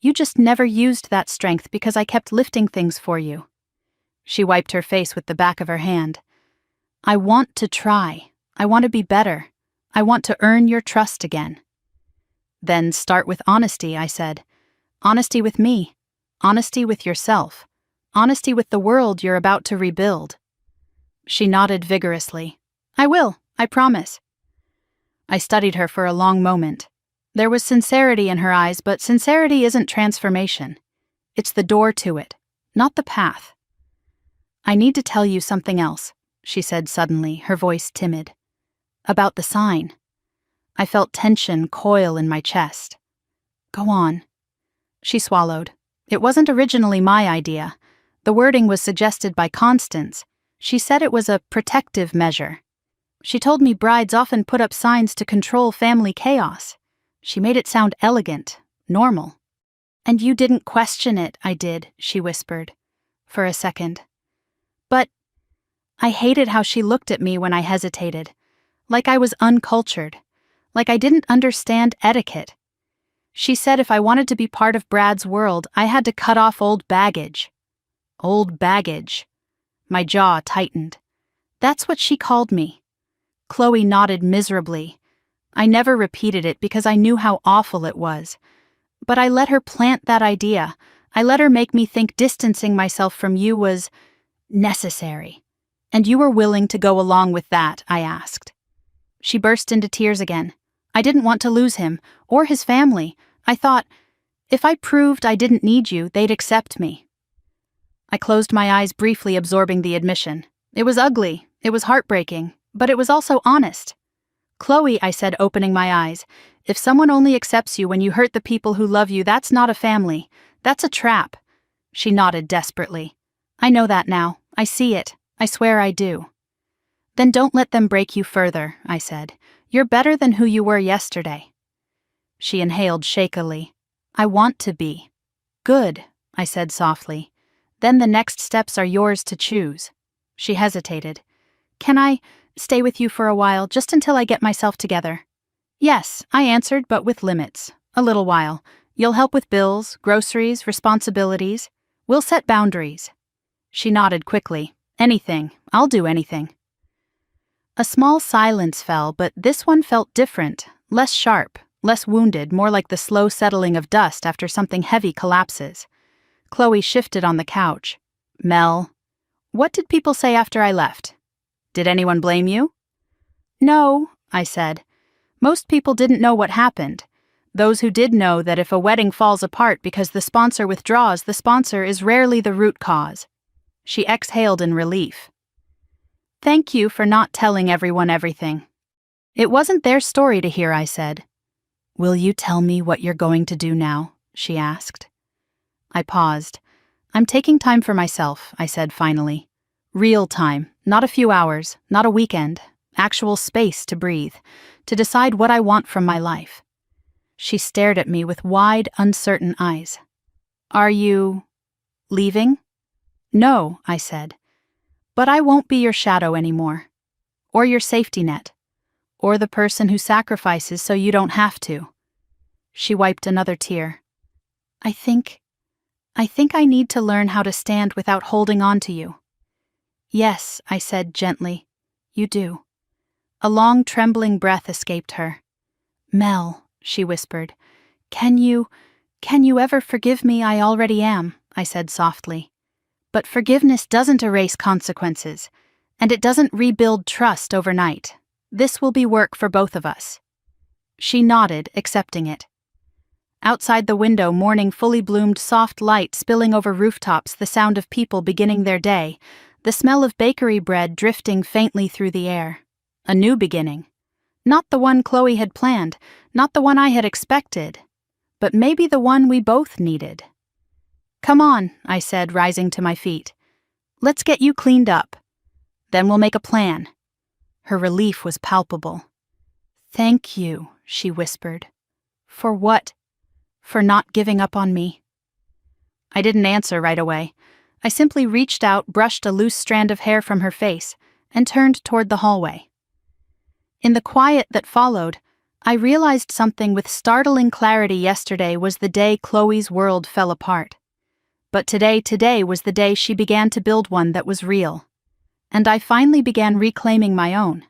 You just never used that strength because I kept lifting things for you. She wiped her face with the back of her hand. I want to try. I want to be better. I want to earn your trust again. Then start with honesty, I said. Honesty with me. Honesty with yourself. Honesty with the world you're about to rebuild. She nodded vigorously. I will, I promise. I studied her for a long moment. There was sincerity in her eyes, but sincerity isn't transformation. It's the door to it, not the path. I need to tell you something else, she said suddenly, her voice timid. About the sign. I felt tension coil in my chest. Go on. She swallowed. It wasn't originally my idea. The wording was suggested by Constance. She said it was a protective measure. She told me brides often put up signs to control family chaos. She made it sound elegant, normal. And you didn't question it, I did, she whispered. For a second. But I hated how she looked at me when I hesitated. Like I was uncultured. Like I didn't understand etiquette. She said if I wanted to be part of Brad's world, I had to cut off old baggage. Old baggage. My jaw tightened. That's what she called me. Chloe nodded miserably. I never repeated it because I knew how awful it was. But I let her plant that idea. I let her make me think distancing myself from you was necessary. And you were willing to go along with that, I asked. She burst into tears again. I didn't want to lose him, or his family. I thought, if I proved I didn't need you, they'd accept me. I closed my eyes briefly, absorbing the admission. It was ugly, it was heartbreaking, but it was also honest. Chloe, I said, opening my eyes, if someone only accepts you when you hurt the people who love you, that's not a family. That's a trap. She nodded desperately. I know that now. I see it. I swear I do. Then don't let them break you further, I said. You're better than who you were yesterday. She inhaled shakily. I want to be. Good, I said softly. Then the next steps are yours to choose. She hesitated. Can I stay with you for a while, just until I get myself together? Yes, I answered, but with limits. A little while. You'll help with bills, groceries, responsibilities. We'll set boundaries. She nodded quickly. Anything. I'll do anything. A small silence fell, but this one felt different, less sharp, less wounded, more like the slow settling of dust after something heavy collapses. Chloe shifted on the couch. Mel, what did people say after I left? Did anyone blame you? No, I said. Most people didn't know what happened. Those who did know that if a wedding falls apart because the sponsor withdraws, the sponsor is rarely the root cause. She exhaled in relief. Thank you for not telling everyone everything. It wasn't their story to hear, I said. Will you tell me what you're going to do now? She asked. I paused. I'm taking time for myself, I said finally. Real time, not a few hours, not a weekend, actual space to breathe, to decide what I want from my life. She stared at me with wide, uncertain eyes. Are you leaving? No, I said. But I won't be your shadow anymore. Or your safety net. Or the person who sacrifices so you don't have to. She wiped another tear. I think I need to learn how to stand without holding on to you. Yes, I said gently. You do. A long, trembling breath escaped her. Mel, she whispered. Can you ever forgive me? I already am, I said softly. But forgiveness doesn't erase consequences, and it doesn't rebuild trust overnight. This will be work for both of us. She nodded, accepting it. Outside the window, morning fully bloomed, soft light spilling over rooftops, the sound of people beginning their day, the smell of bakery bread drifting faintly through the air. A new beginning. Not the one Chloe had planned, not the one I had expected, but maybe the one we both needed. Come on, I said, rising to my feet. Let's get you cleaned up. Then we'll make a plan. Her relief was palpable. Thank you, she whispered. For what? For not giving up on me. I didn't answer right away. I simply reached out, brushed a loose strand of hair from her face, and turned toward the hallway. In the quiet that followed, I realized something with startling clarity. Yesterday was the day Chloe's world fell apart. But today was the day she began to build one that was real. And I finally began reclaiming my own.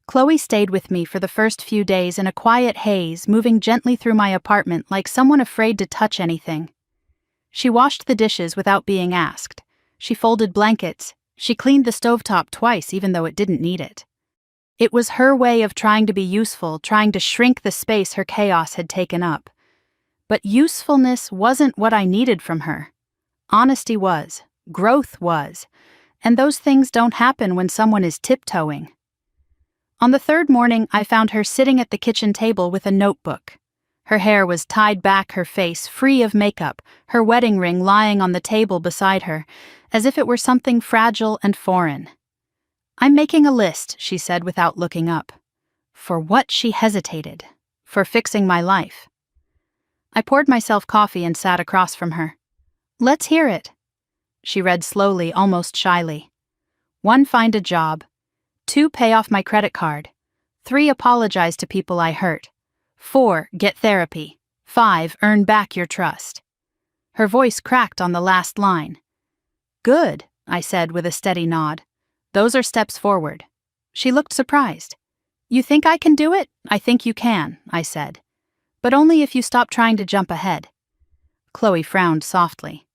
Chloe stayed with me for the first few days in a quiet haze, moving gently through my apartment like someone afraid to touch anything. She washed the dishes without being asked. She folded blankets. She cleaned the stovetop twice, even though it didn't need it. It was her way of trying to be useful, trying to shrink the space her chaos had taken up. But usefulness wasn't what I needed from her. Honesty was. Growth was. And those things don't happen when someone is tiptoeing. On the third morning, I found her sitting at the kitchen table with a notebook. Her hair was tied back, her face free of makeup, her wedding ring lying on the table beside her, as if it were something fragile and foreign. I'm making a list, she said without looking up. For what? She hesitated. For fixing my life. I poured myself coffee and sat across from her. Let's hear it. She read slowly, almost shyly. 1. Find a job. 2. Pay off my credit card. 3. Apologize to people I hurt. 4. Get therapy. 5. Earn back your trust. Her voice cracked on the last line. Good, I said with a steady nod. Those are steps forward. She looked surprised. You think I can do it? I think you can, I said. But only if you stop trying to jump ahead. Chloe frowned softly.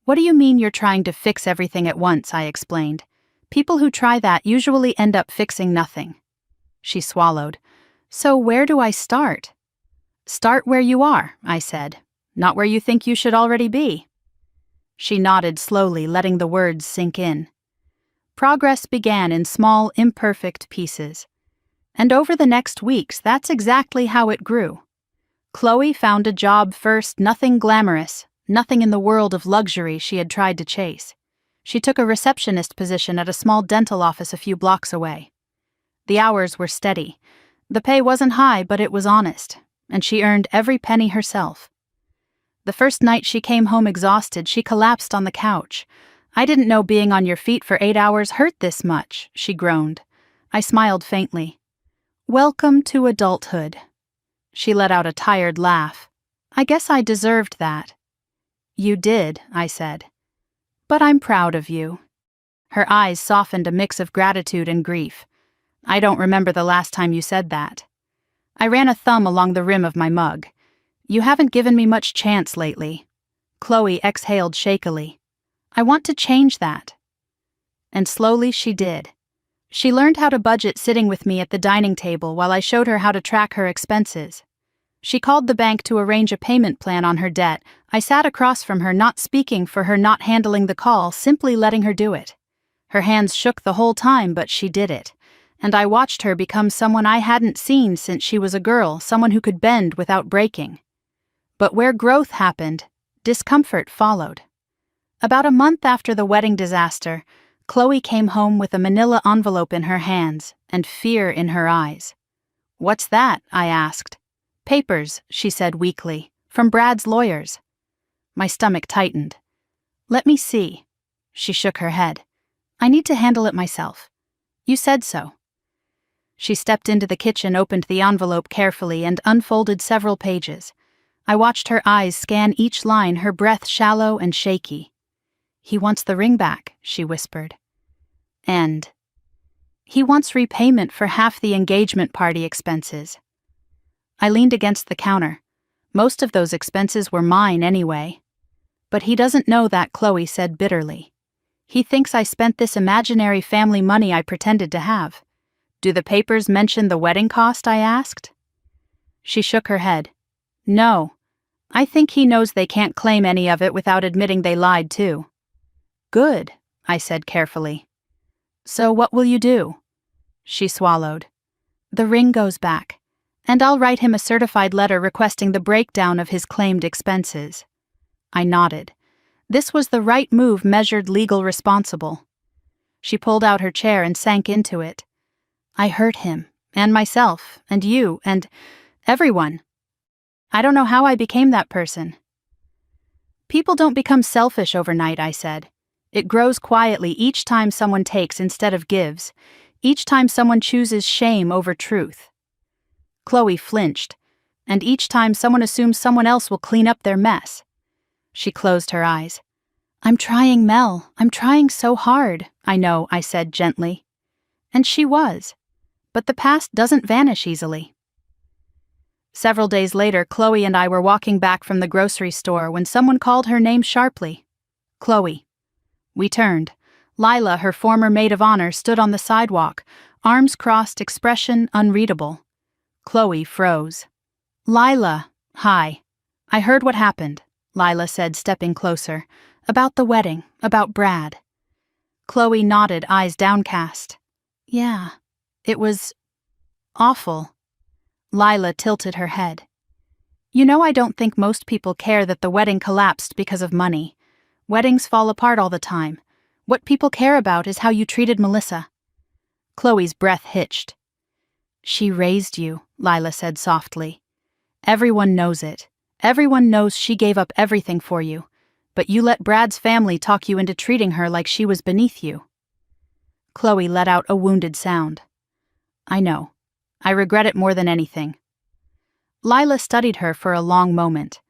What do you mean you're trying to fix everything at once? I explained. People who try that usually end up fixing nothing. She swallowed. So where do I start? Start where you are, I said, not where you think you should already be. She nodded slowly, letting the words sink in. Progress began in small, imperfect pieces. And over the next weeks, that's exactly how it grew. Chloe found a job first, nothing glamorous, nothing in the world of luxury she had tried to chase. She took a receptionist position at a small dental office a few blocks away. The hours were steady. The pay wasn't high, but it was honest, and she earned every penny herself. The first night she came home exhausted, she collapsed on the couch. I didn't know being on your feet for 8 hours hurt this much, she groaned. I smiled faintly. Welcome to adulthood. She let out a tired laugh. I guess I deserved that. You did, I said. But I'm proud of you. Her eyes softened a mix of gratitude and grief. I don't remember the last time you said that. I ran a thumb along the rim of my mug. You haven't given me much chance lately. Chloe exhaled shakily. I want to change that. And slowly she did. She learned how to budget sitting with me at the dining table while I showed her how to track her expenses. She called the bank to arrange a payment plan on her debt. I sat across from her, not speaking for her, not handling the call, simply letting her do it. Her hands shook the whole time, but she did it. And I watched her become someone I hadn't seen since she was a girl, someone who could bend without breaking. But where growth happened, discomfort followed. About a month after the wedding disaster, Chloe came home with a manila envelope in her hands and fear in her eyes. "What's that?" I asked. "Papers," she said weakly, "from Brad's lawyers." My stomach tightened. "Let me see." She shook her head. "I need to handle it myself. You said so." She stepped into the kitchen, opened the envelope carefully, and unfolded several pages. I watched her eyes scan each line, her breath shallow and shaky. "He wants the ring back," she whispered. "And he wants repayment for half the engagement party expenses." I leaned against the counter. Most of those expenses were mine anyway. "But he doesn't know that," Chloe said bitterly. "He thinks I spent this imaginary family money I pretended to have." "Do the papers mention the wedding cost?" I asked. She shook her head. "No. I think he knows they can't claim any of it without admitting they lied too." "Good," I said carefully. "So what will you do?" She swallowed. "The ring goes back, and I'll write him a certified letter requesting the breakdown of his claimed expenses." I nodded. This was the right move, measured, legal, responsible. She pulled out her chair and sank into it. "I hurt him, and myself, and you, and everyone. I don't know how I became that person." "People don't become selfish overnight," I said. "It grows quietly each time someone takes instead of gives, each time someone chooses shame over truth." Chloe flinched, "And each time someone assumes someone else will clean up their mess." She closed her eyes. "I'm trying, Mel. I'm trying so hard." "I know," I said gently. And she was. But the past doesn't vanish easily. Several days later, Chloe and I were walking back from the grocery store when someone called her name sharply. "Chloe." We turned. Lila, her former maid of honor, stood on the sidewalk, arms crossed, expression unreadable. Chloe froze. "Lila." "Hi. I heard what happened," Lila said, stepping closer. "About the wedding, about Brad." Chloe nodded, eyes downcast. "Yeah, it was awful." Lila tilted her head. "You know, I don't think most people care that the wedding collapsed because of money. Weddings fall apart all the time. What people care about is how you treated Melissa." Chloe's breath hitched. "She raised you," Lila said softly. "Everyone knows it. Everyone knows she gave up everything for you. But you let Brad's family talk you into treating her like she was beneath you." Chloe let out a wounded sound. "I know. I regret it more than anything." Lila studied her for a long moment.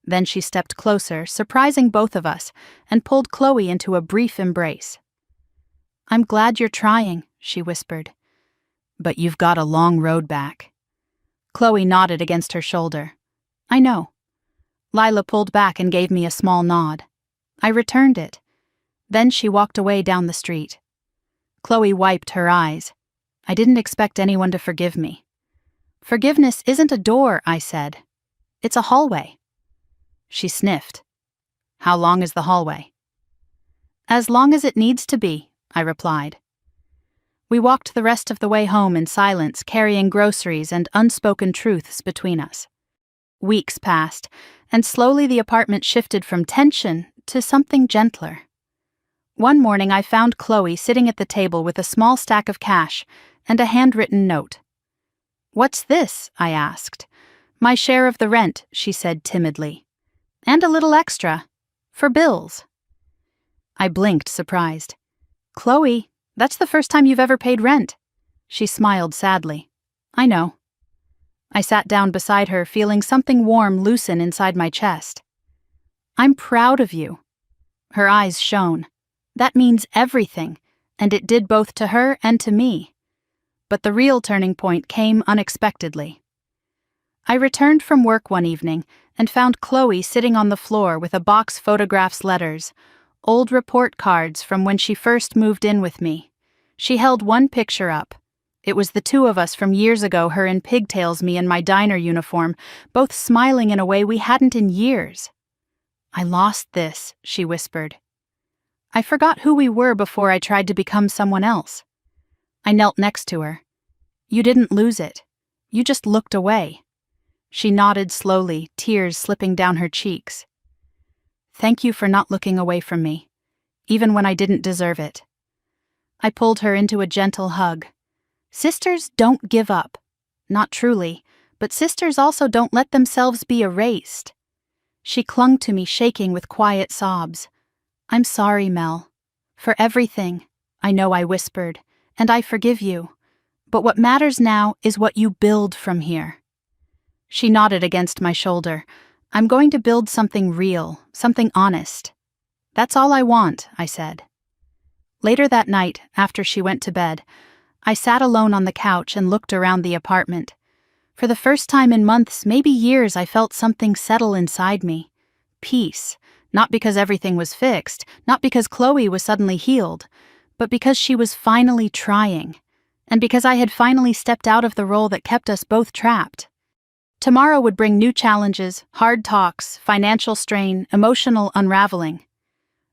Then she stepped closer, surprising both of us, and pulled Chloe into a brief embrace. "I'm glad you're trying," she whispered. "But you've got a long road back." Chloe nodded against her shoulder. "I know." Lila pulled back and gave me a small nod. I returned it. Then she walked away down the street. Chloe wiped her eyes. "I didn't expect anyone to forgive me." "Forgiveness isn't a door," I said. "It's a hallway." She sniffed. "How long is the hallway?" "As long as it needs to be," I replied. We walked the rest of the way home in silence, carrying groceries and unspoken truths between us. Weeks passed, and slowly the apartment shifted from tension to something gentler. One morning I found Chloe sitting at the table with a small stack of cash and a handwritten note. "What's this?" I asked. "My share of the rent," she said timidly. "And a little extra. For bills." I blinked, surprised. "Chloe, that's the first time you've ever paid rent." She smiled sadly. "I know." I sat down beside her, feeling something warm loosen inside my chest. "I'm proud of you." Her eyes shone. That means everything, and it did both to her and to me. But the real turning point came unexpectedly. I returned from work one evening and found Chloe sitting on the floor with a box photographs, letters, old report cards from when she first moved in with me. She held one picture up. It was the two of us from years ago, her in pigtails, me in my diner uniform, both smiling in a way we hadn't in years. "I lost this," she whispered. "I forgot who we were before I tried to become someone else." I knelt next to her. "You didn't lose it. You just looked away." She nodded slowly, tears slipping down her cheeks. "Thank you for not looking away from me, even when I didn't deserve it." I pulled her into a gentle hug. Sisters don't give up. Not truly, but sisters also don't let themselves be erased. She clung to me, shaking with quiet sobs. I'm sorry, Mel. For everything. I know, I whispered, and I forgive you. But what matters now is what you build from here. She nodded against my shoulder. I'm going to build something real, something honest. That's all I want, I said. Later that night, after she went to bed, I sat alone on the couch and looked around the apartment. For the first time in months, maybe years, I felt something settle inside me. Peace. Not because everything was fixed, not because Chloe was suddenly healed, but because she was finally trying, and because I had finally stepped out of the role that kept us both trapped. Tomorrow would bring new challenges, hard talks, financial strain, emotional unraveling.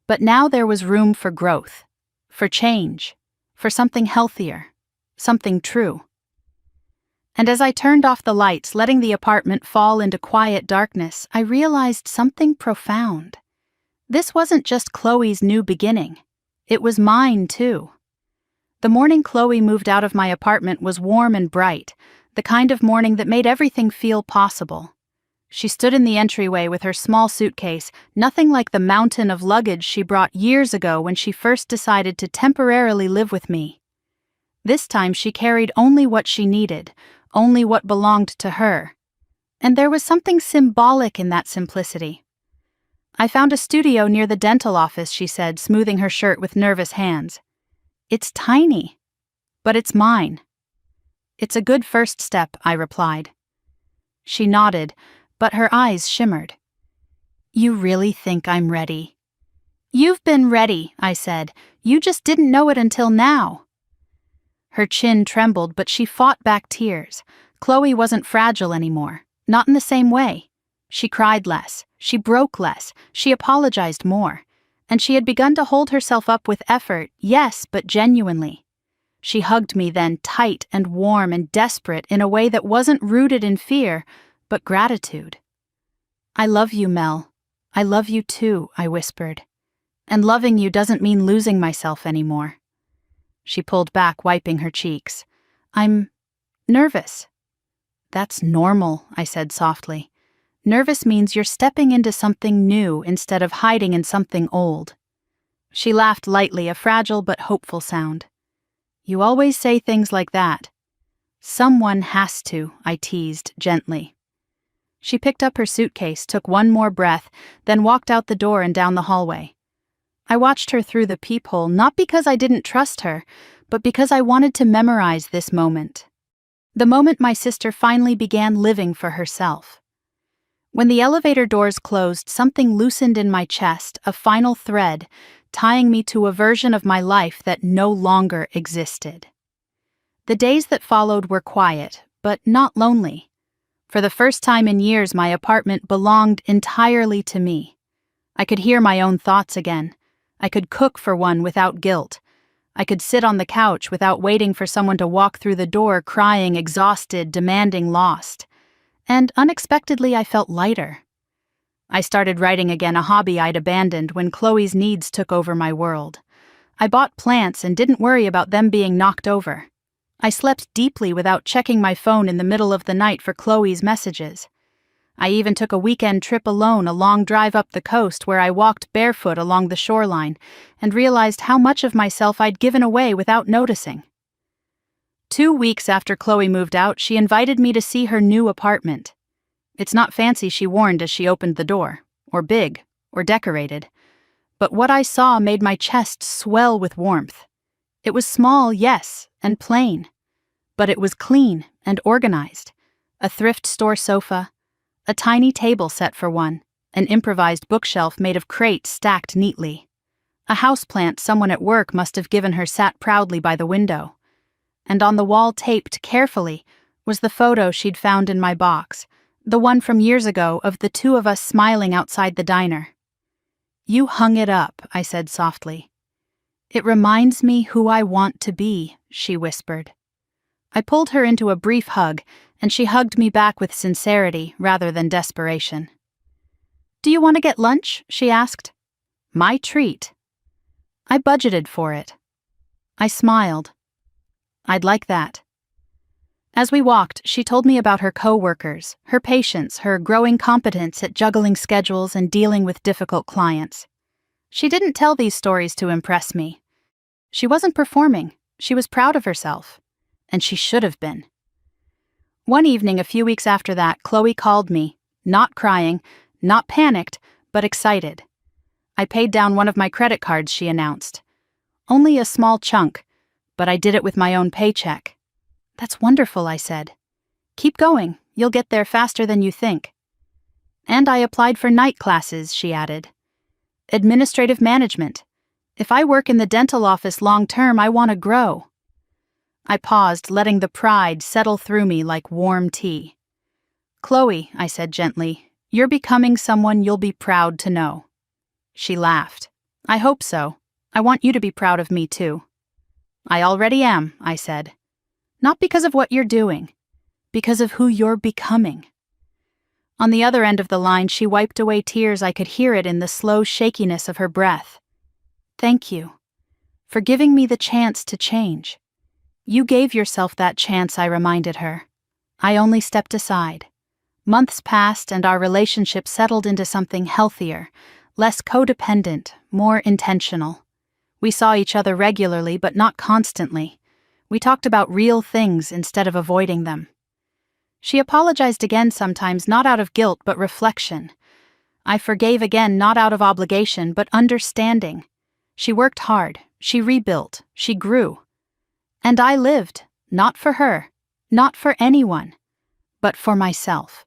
But now there was room for growth, for change, for something healthier, something true. And as I turned off the lights, letting the apartment fall into quiet darkness, I realized something profound. This wasn't just Chloe's new beginning. It was mine, too. The morning Chloe moved out of my apartment was warm and bright, the kind of morning that made everything feel possible. She stood in the entryway with her small suitcase, nothing like the mountain of luggage she brought years ago when she first decided to temporarily live with me. This time she carried only what she needed, only what belonged to her. And there was something symbolic in that simplicity. I found a studio near the dental office, she said, smoothing her shirt with nervous hands. It's tiny, but it's mine. It's a good first step, I replied. She nodded, but her eyes shimmered. You really think I'm ready? You've been ready, I said. You just didn't know it until now. Her chin trembled, but she fought back tears. Chloe wasn't fragile anymore, not in the same way. She cried less, she broke less, she apologized more, and she had begun to hold herself up with effort, yes, but genuinely. She hugged me then, tight and warm and desperate in a way that wasn't rooted in fear, but gratitude. I love you, Mel. I love you too, I whispered. And loving you doesn't mean losing myself anymore. She pulled back, wiping her cheeks. I'm nervous. That's normal, I said softly. Nervous means you're stepping into something new instead of hiding in something old. She laughed lightly, a fragile but hopeful sound. You always say things like that. Someone has to, I teased gently. She picked up her suitcase, took one more breath, then walked out the door and down the hallway. I watched her through the peephole, not because I didn't trust her, but because I wanted to memorize this moment. The moment my sister finally began living for herself. When the elevator doors closed, something loosened in my chest, a final thread, tying me to a version of my life that no longer existed. The days that followed were quiet, but not lonely. For the first time in years, my apartment belonged entirely to me. I could hear my own thoughts again. I could cook for one without guilt. I could sit on the couch without waiting for someone to walk through the door, crying, exhausted, demanding, lost. And unexpectedly, I felt lighter. I started writing again, a hobby I'd abandoned when Chloe's needs took over my world. I bought plants and didn't worry about them being knocked over. I slept deeply without checking my phone in the middle of the night for Chloe's messages. I even took a weekend trip alone, a long drive up the coast where I walked barefoot along the shoreline and realized how much of myself I'd given away without noticing. 2 weeks after Chloe moved out, she invited me to see her new apartment. It's not fancy, she warned as she opened the door, or big, or decorated. But what I saw made my chest swell with warmth. It was small, yes, and plain. But it was clean and organized. A thrift store sofa, a tiny table set for one, an improvised bookshelf made of crates stacked neatly. A houseplant someone at work must have given her sat proudly by the window. And on the wall, taped carefully, was the photo she'd found in my box, the one from years ago of the two of us smiling outside the diner. You hung it up, I said softly. It reminds me who I want to be, she whispered. I pulled her into a brief hug, and she hugged me back with sincerity rather than desperation. Do you want to get lunch? She asked. My treat. I budgeted for it. I smiled. I'd like that. As we walked, she told me about her co-workers, her patience, her growing competence at juggling schedules and dealing with difficult clients. She didn't tell these stories to impress me. She wasn't performing. She was proud of herself. And she should have been. One evening a few weeks after that, Chloe called me, not crying, not panicked, but excited. I paid down one of my credit cards, she announced. Only a small chunk, but I did it with my own paycheck. That's wonderful, I said. Keep going, you'll get there faster than you think. And I applied for night classes, she added. Administrative management. If I work in the dental office long term, I want to grow. I paused, letting the pride settle through me like warm tea. Chloe, I said gently, you're becoming someone you'll be proud to know. She laughed. I hope so. I want you to be proud of me too. I already am, I said. Not because of what you're doing, because of who you're becoming. On the other end of the line, she wiped away tears. I could hear it in the slow shakiness of her breath. Thank you for giving me the chance to change. You gave yourself that chance, I reminded her. I only stepped aside. Months passed and our relationship settled into something healthier, less codependent, more intentional. We saw each other regularly, but not constantly. We talked about real things instead of avoiding them. She apologized again sometimes, not out of guilt but reflection. I forgave again, not out of obligation but understanding. She worked hard, she rebuilt, she grew. And I lived, not for her, not for anyone, but for myself.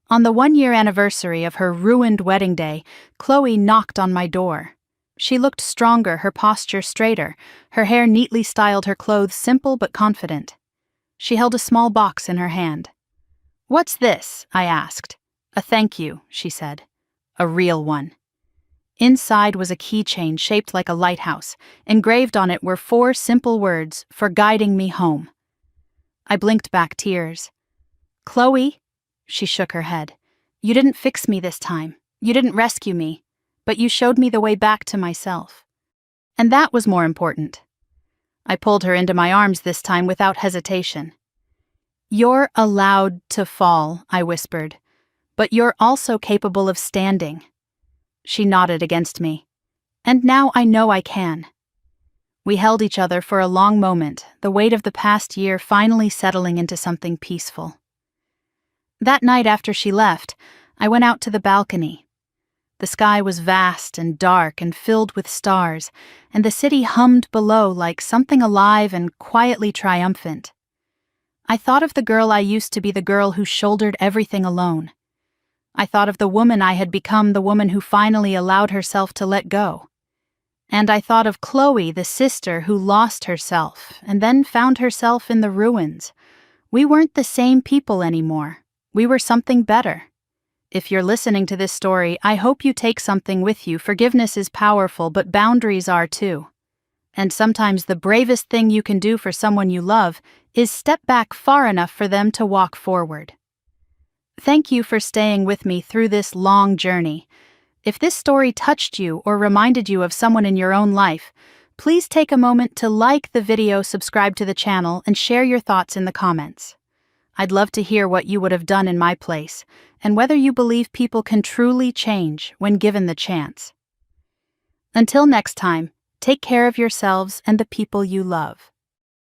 On the 1-year anniversary of her ruined wedding day, Chloe knocked on my door. She looked stronger, her posture straighter, her hair neatly styled, her clothes simple but confident. She held a small box in her hand. What's this? I asked. A thank you, she said. A real one. Inside was a keychain shaped like a lighthouse. Engraved on it were 4 simple words, for guiding me home. I blinked back tears. Chloe, she shook her head. You didn't fix me this time. You didn't rescue me. But you showed me the way back to myself. And that was more important. I pulled her into my arms this time without hesitation. You're allowed to fall, I whispered, but you're also capable of standing. She nodded against me. And now I know I can. We held each other for a long moment, the weight of the past year finally settling into something peaceful. That night after she left, I went out to the balcony. The sky was vast and dark and filled with stars, and the city hummed below like something alive and quietly triumphant. I thought of the girl I used to be, the girl who shouldered everything alone. I thought of the woman I had become, the woman who finally allowed herself to let go. And I thought of Chloe, the sister who lost herself and then found herself in the ruins. We weren't the same people anymore. We were something better. If you're listening to this story, I hope you take something with you. Forgiveness is powerful, but boundaries are too. And sometimes the bravest thing you can do for someone you love is step back far enough for them to walk forward. Thank you for staying with me through this long journey. If this story touched you or reminded you of someone in your own life, please take a moment to like the video, subscribe to the channel, and share your thoughts in the comments. I'd love to hear what you would have done in my place, and whether you believe people can truly change when given the chance. Until next time, take care of yourselves and the people you love.